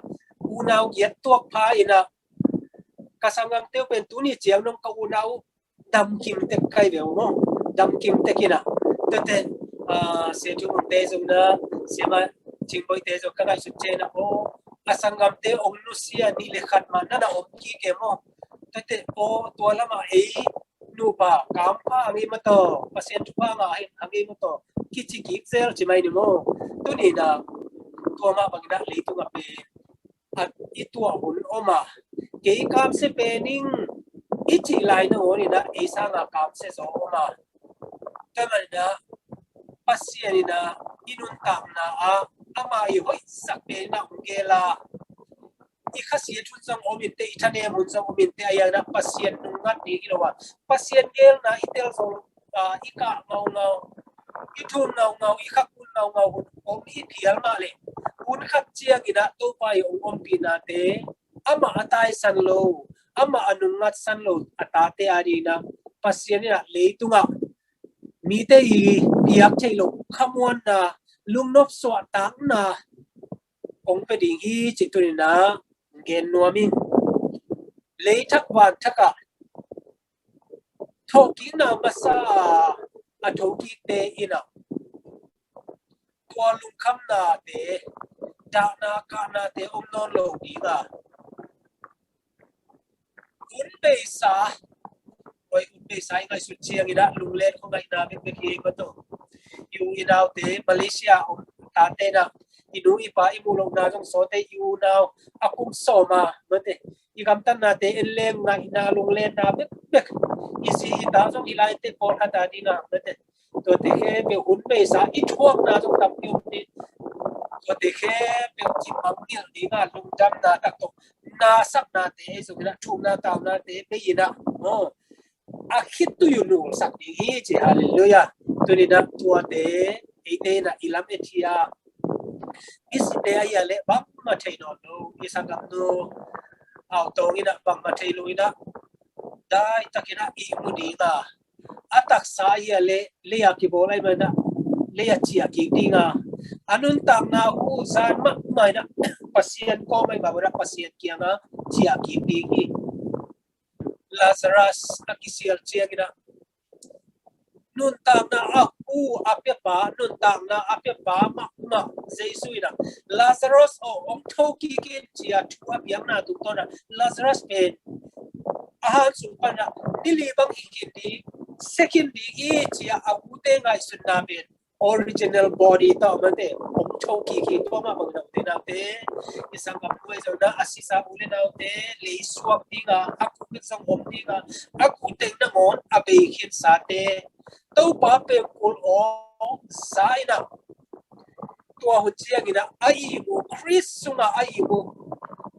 unau yet tuak pha ina kasangam teu pen tu ni chiang nong ka unau dam kim te kai ve mo dam kim te kina te se chu te zo na se ma ching boi te zo ka ngai su che na o asangam te ong nu sia ni le khat ma na om ki ke mo te o to la ma nu pa kam pa ngi ma to pasien tu pa ma ngi ma to ki chi ki sel chi mai ni mo tu ni da to ma bang da le tu ga pe at itua hun oma ke kam se pening ichi lai na oni na isa nga kam se zo oma tamal da pasien na inun tam na ama i hoi sak pe na ungela i khasi thun sang omin te ithane mun sang omin te aya na pasien nungat ni ilawa pasien gel na itel zo ika ngau i thun ngau i khakun ngau om i thial ma le un khat chiang ina to pai om pina te ama atai san lo ama anungat san lo atate ari na pasien na leitunga mi te i piak chailo khamon na lungnop so tang na ong pe ding hi chituni na gen nuaming leithak wan thaka thoki na masa a thoki te ina kwa lung kham na te da na ka na te om non lo ni ga un be sa oi unbe sai ngai su chiang ida lunglet ko ngai na be ki ko to yu inau te Malaysia ta te na inu ipa imulong na jong so te yu nau akum so ma mate igam tan na te elem na ina lunglet na be isi ta jong ilai te por ha ta dina mate to te he be unbe sa I thuak na jong tam yu ni to te he be chi mam ni ni na lung jam na tak to na sak na te so na thum na taw na te be ina akhit tu yunu sak ni hi chi hallelujah tu ni dam tua te ite na ilam etia is te ya le bap ma thai no no isagam no au to ina bang ma thai lu ina dai takina I mu ni ga atak sa ya le ya ki bolai ma na le ya chi ya ki dinga anun tak na u san ma mai na pasien ko mai ba ra pasien kianga chi ya ki dingi Lazarus akisial chiagina nun tang na aku apya pa nun tang na apya pa ma Jesuina Lazarus om thoki kin chia thua biang na tu to na Lazarus pen ahan su pa na dili bang ikindi second di chia akute ngai sunna pen original body ta mate om thoki ki to ma bang na te na te isang kapwe zo na asisa ule na te le swak dinga aku sang om dinga aku te na ngon abe kin sa te to pa pe kul o sai na tua hu chia gina ai bu Chris sunga ai bu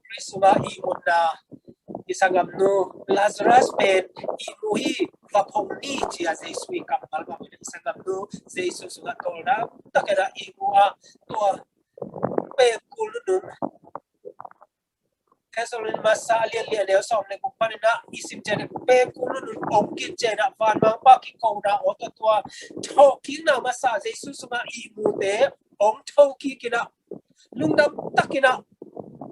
Chris sunga I mun na isangam no Lazarus pen I muhi va phong ni chia Jesu kam mal ba isangam no Jesu sunga tolda takera I bu a tua pe kul nu Kesolin masa lia leo som le kupanina isim jene pe kulu nu ongkin jena van mang pa ki kona oto tua thoki na masa Jesus ma I mu te ong thoki kina lungdam takina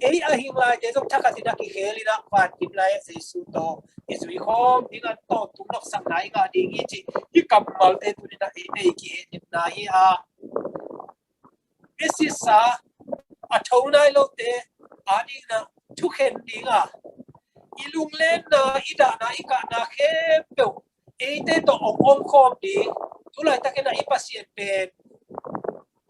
ei ahing la je jong thakatina ki helina van kim la Jesus to isui khom dinga to tunok sak nai ga dingi chi ki kamal te tunina ei te ki he na hi a esisa athonai lo te adina thuken dinga ilung len na ida na ika na khepeu eite to ong khom di tulai takena I pasien pen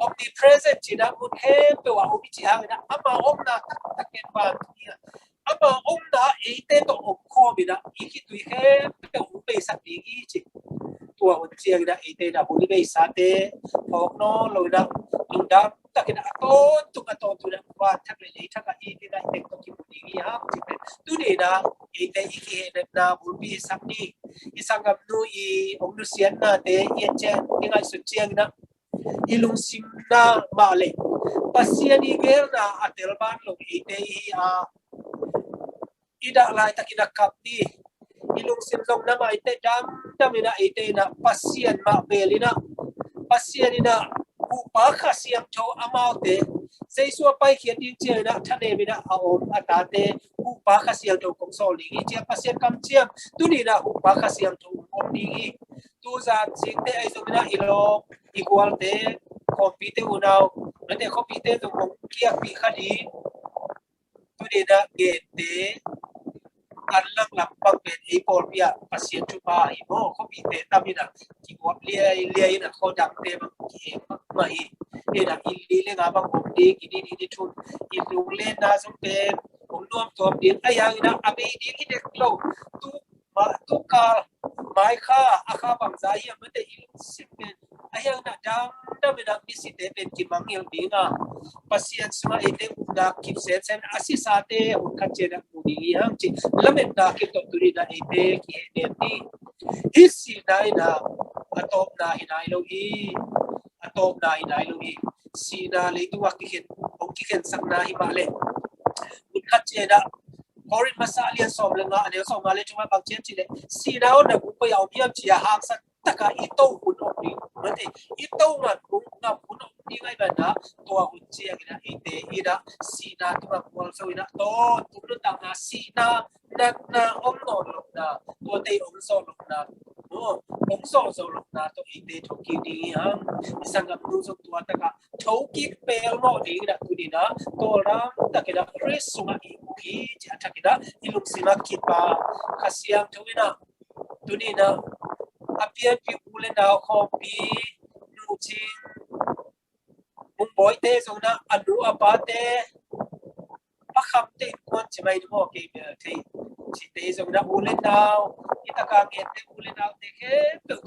omnipresent china mun khepeu wa obi chi hang na ama om na taken ba nia ama om na eite to ong khom ina iki tui khepeu be sak di gi chi tua un chiang na eite na buni be sa te phok no lo na lungda takena aton tu na wa thak le thak a I na tek to ki buni gi ha chi tu ni na eite iki he na bul bi sak ni isangam nu I ong nu sian na te ye chen ingai su chiang na ilung sim na male pasiani gel na atel ban lo eite a ida lai takina kap ni ilung sim long na mai te dam ina eite na pasian ma belina pasian ina upa khasiam tho amau te Jesu pai khian ding che na thane mina aom atate upa khasiam tho kong so li che pasian kam chiam tu ni na upa khasiam tho om ni tu za ching te ai so mina ilo equal te compete unau ate compete to kong kia pi khadi tu ni na ge te anlang lampang ben ipol pia pasien tu pa imo compete tamina ki wap lia ina kho dang te ma ki mai ina illi le nga bang om di ki ni thun ilung le na som pe om nom tom din ayang ina abe di ki dek lo tu ka mai kha akha bang za hi amate ilung sipen ayang na dam ina misite ben ki mangil dinga pasien sma ite na kip sen asisate un kachena mudi yang chi lamet na ki to turi na ite ki ni isi na atop na hinai lo atop na hinai lo sina le tu wa ki hen sak na hi male un kachena korin masalian som lenga ane som male chuma bang chen chi le sina on na ku pa yaw miam chi ha sa taka ito kun ni mate ito man kun na kun ni ngai ba na to wa un chi agina ite ida sina tu ma pol so ina to tu lu ta na sina na om no lo na to te om so lo na om so lo na to ite to ki di ha isang ap lu so tu taka to ki pel mo di na tu di na to ram ta ke da Chris sunga I ki ja ta ke da ilung sima ki pa khasiam tu ina tu ni na apia pi ule na kho pi nu chi mung boy te so na anu apa te pa kham te kon chi mai mo ke me the chi te so na ule na ita ka nge te ule na te ke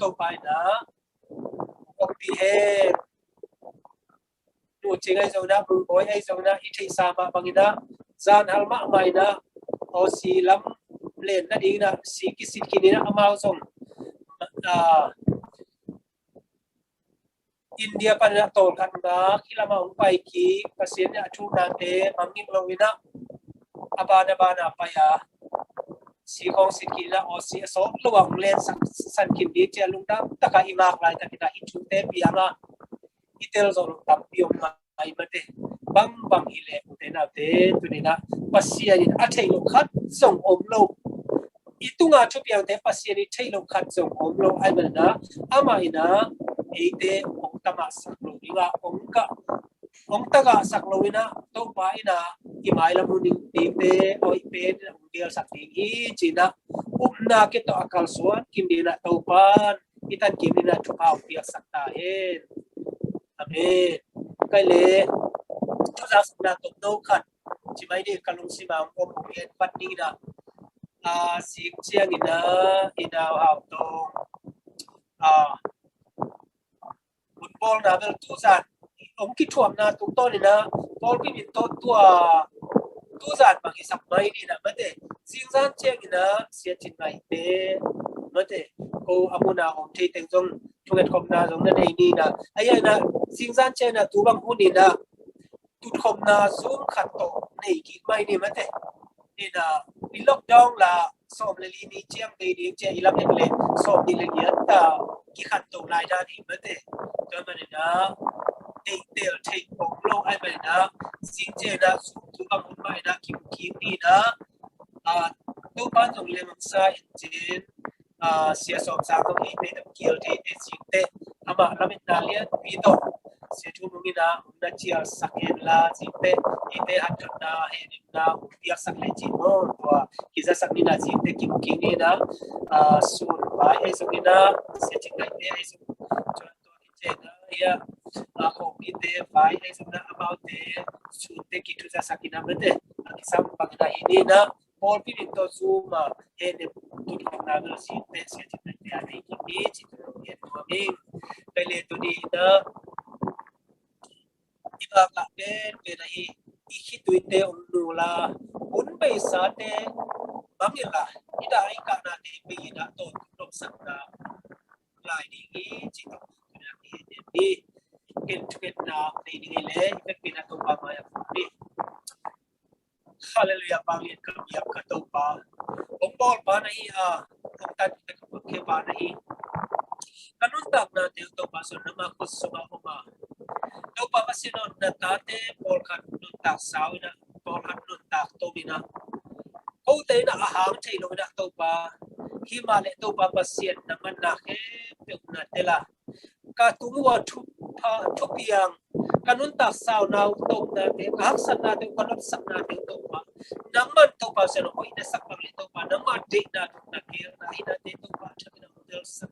to pai na ok pi he nu chi ngai so na mung boy ai so na i thei sa ma bangina zan hal ma mai na o si lam len na ding na si ki sit ki ni na amao som India pa na tol kan na kilama ong pai ki pasien ya thu na te manging lowina abana bana pa ya si kong sit ki na o si so luang len san kin di che lung dam ta ka imak lai ta kita hitu te pianga itel zo lung tam piom mai mate bang ile te na te tu ni na pasien in a thei lo khat song om lo itunga thu piang te pasien i thei lo khat song om lo ai ba na ama ina ite ong tama saklo inga ong taga saklo ina to pa ina imai la muning te oi pe ong dia sakti i china umna ke to akal suan kim dina to pan itan kim dina thu au pia sakta hen amen kai le to sa sakna to no khat chi mai ni kalung si ma om yen pat ni na si chiang ina hao to bol na bel tu zan ong ki thuam na tu to ni na bol ki min to tua tu zan ma ki sak mai ni na mate sing zan cheng ni na sia chin mai te mate ko amuna om thei teng jong thuet khom na jong na nei ni na aya na sing zan cheng na tu bang hu ni na tu khom na zoom khat to nei ki mai ni mate ni na pi lockdown la som le li ni chiang dei ding che ilam le som di le yan ta ki khat to lai da ni mate cho nên là để tiêu thịt bông lâu ai vậy đó xin chơi đã chúng ta muốn vậy đã kiếm đi đó tôi bán dùng lên mạng xã trên xe sòng sang không ít để đập kiều thì để xin tệ mà làm việc nào liền video xe chú mong ina na chia sakit la xin tệ ite hạt cắt na hay na biar sak leci no tua kita sak ni na xin tệ kiếm ni na sun bài hay dùng ina xe chính này để hay dùng cho tôi cái ya ko ite vai ai sabna about the sunte ki tu sa sakina mate kisam pagda ini na por pi to zuma ene tu na na si te se ti te ani ki ni ti ni to ni pele tu ni na iba ka pe na i ki tu te unu la un pe sa te bamila ida ai ka na te pe na to tu sakna lai di ki ti to ni get na ni le ipet pina to pa maya ni hallelujah pangit ka biak ka to pa ong bol pa na hi ong tan ka ke pa na hi kanun tak na te to pa so na ma ko so ma to pa pasinon na tate bol kan nun tak saw na bol kan nun tak to bina ko te na ahang thei lo na to pa hi ma le to pa pasien na man na ke pe na tela ka tuwa thu piang kanun ta sao nau to na te ka san na te kanap sak na te to pa naman to pa se no ina sak pa le to pa naman de na ke na ina te to pa cha na model sak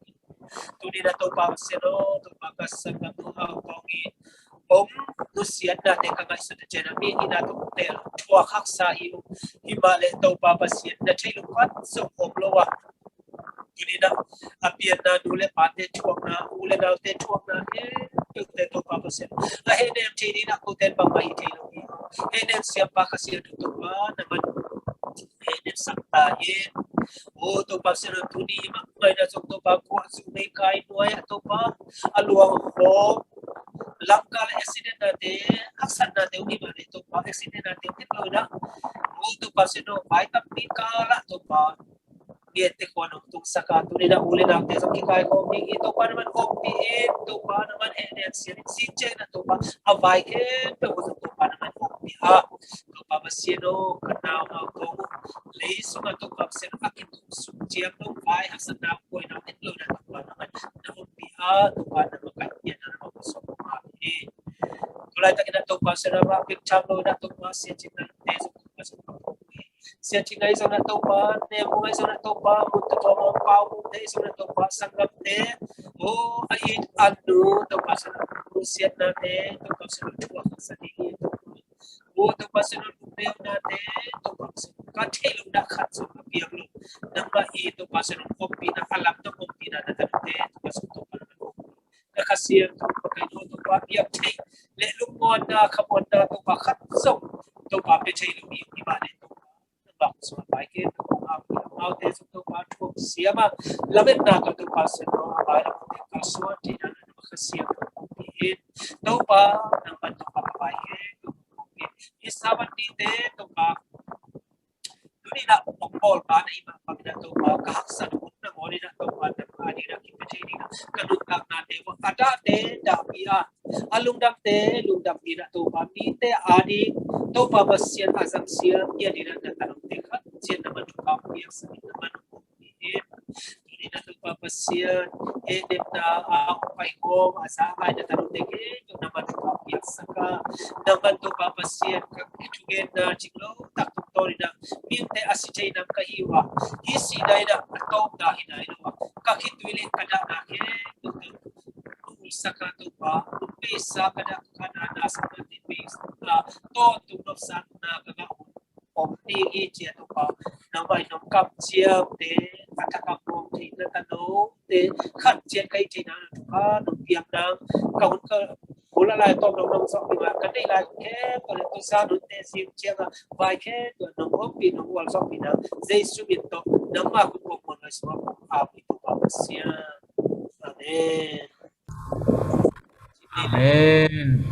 tu ni na to pa se no to pa ka sak na to ha to ngi nu siat na te ka ngai sa te na mi ina to te thua khak sa hi ma le to pa siat na thei lu kwat so om lo wa ini na apian na dule pate chuak na ule na te chuak na te to pa pasen a he nem chini na ko ten pa mai te no he nem siapa ka sia to pa na man he nem sakta ye o to pa se tu ni ma mai na to pa ko su nei kai no ya to pa aluang ho lakal accident na te aksan na te uni ma to pa accident na te lo na o to pa se no bai tap ni ka la to pa te ko anong tung saka tunay na uli na te sa kikay ko ito pa naman ito pa naman si Chen na to pa avay pero ito pa naman ito pa masino kanaw na ito lay sunga to pa masino akin siyang nung vay hasan na ko na ito na to pa naman na ito pa naman kanya na naman gusto ko tulad na ito pa sa rapid chamo na to pa siya Chen na teso pa sa siya chingai sa na to pa ne mo ngai sa na to pa mo to mo pa pau te sura to pa sangam te o ai anu to pa sana usiat na te to pa sana tua sani o to pa sana te na te to pa ka thelu na khat so piang lu namba I to pa sana kopi na alam to kopi na te to pa sana to pa na khasian to pa kai to pa piak thei le lu mon na khamon na to pa khat so to pa pe thei lu I ba le bak so pai ke mau te so to pa ko siama lamet na to pa se no ba la ka so ti na ka sia to pa nang pa to pa pai ke isaban ti te to pa duni na pokol pa na iba pag na to pa ka sa na mo ni na to pa na ani na ki pe ni na kanu ka na te wa ata te da pia alung dam te lung dam ni na to pa mi te ani to pa basyan azam sia ya ni na ta te kha chen na man ka pi sa ni na man ni na to pa basyan e de na a pai ko asa ai na ta te ke to na man ka pi sa ka na man to pa basyan ka tugen na chiklo tak to ri na mi te asichai nam ka hiwa hi si dai na to da hi dai no ka khit wile ka da na ke saka to pa pe sa ka da ka na na sa ti pe to tu no sa na ka ga om ti gi che to pa na vai nom kap chia te ta ka ko ti na ta no te khat che kai ti na ka no piam na ka un ka bola lai to no no so ti ma ka dei lai ke ko le to sa no te sim che ga vai ke to no ko pi no wal so pi na zai su mi to na ma ku ko mo na so a pi to pa sia amen Amen.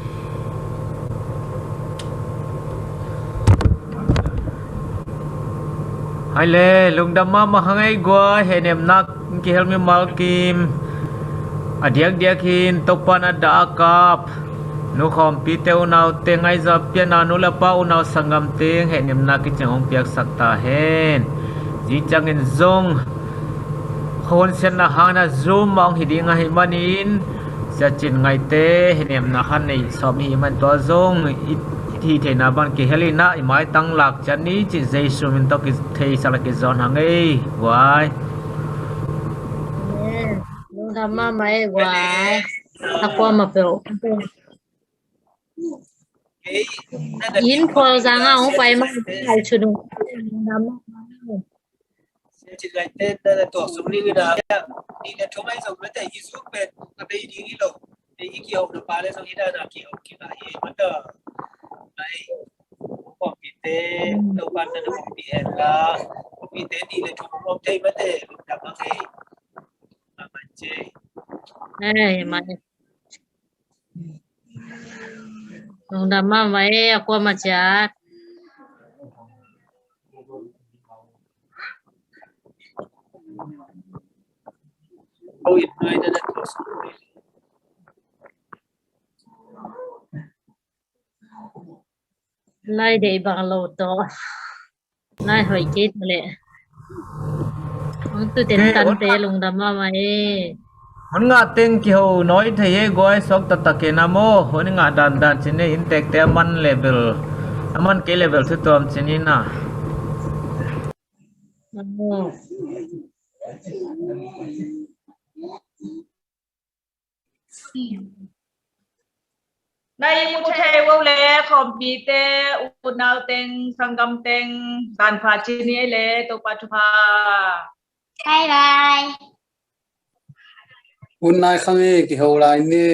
Hai le lung damma mahangai gua henem nak ki helmi malkim adiak diakin topan ada akap nu khom pi teu nau tengai za piana nu la pa unau sangam teng henem nak ki chang piak sakta hen ji changin zong khon sen na hana zoom mong hidinga hi manin sa chin ngai te henem na han nei som hi man to zong thi the na ban ki helina I mai tang lak chani chi jesu min to ki thei sala ki zon hangai wai lung tham ma mai wai akwa ma pe in phol sang a ong pai ma ai chu du nam chỉ dạy tên là tổ súng đi người nào đi là chúng ai dùng với thầy đi giúp về ở đây đi đi lộc đi kiểu được ba lên xong đi ra là kiểu kiểu lại bắt đầu đây có bị té đâu ban nó bị hẹn là bị té đi là chúng không thấy vấn đề làm nó gì mà chơi này mà lung tham ma mai akwa ma cha câu ít người nên là tổ súng lai de bang lo to lai hoi chết lệ tu ten tan te lung tham ma mai hon nga teng ki ho noi thei goi sok ta ta ke namo hon nga dan dan chine intek te man level aman ke level thu tom chinina Nay mu thei wo le khom pi te u nau teng sangam teng dan pha chi ni le to pa thu pha Bye bye. un nai khang e ki ho lai ni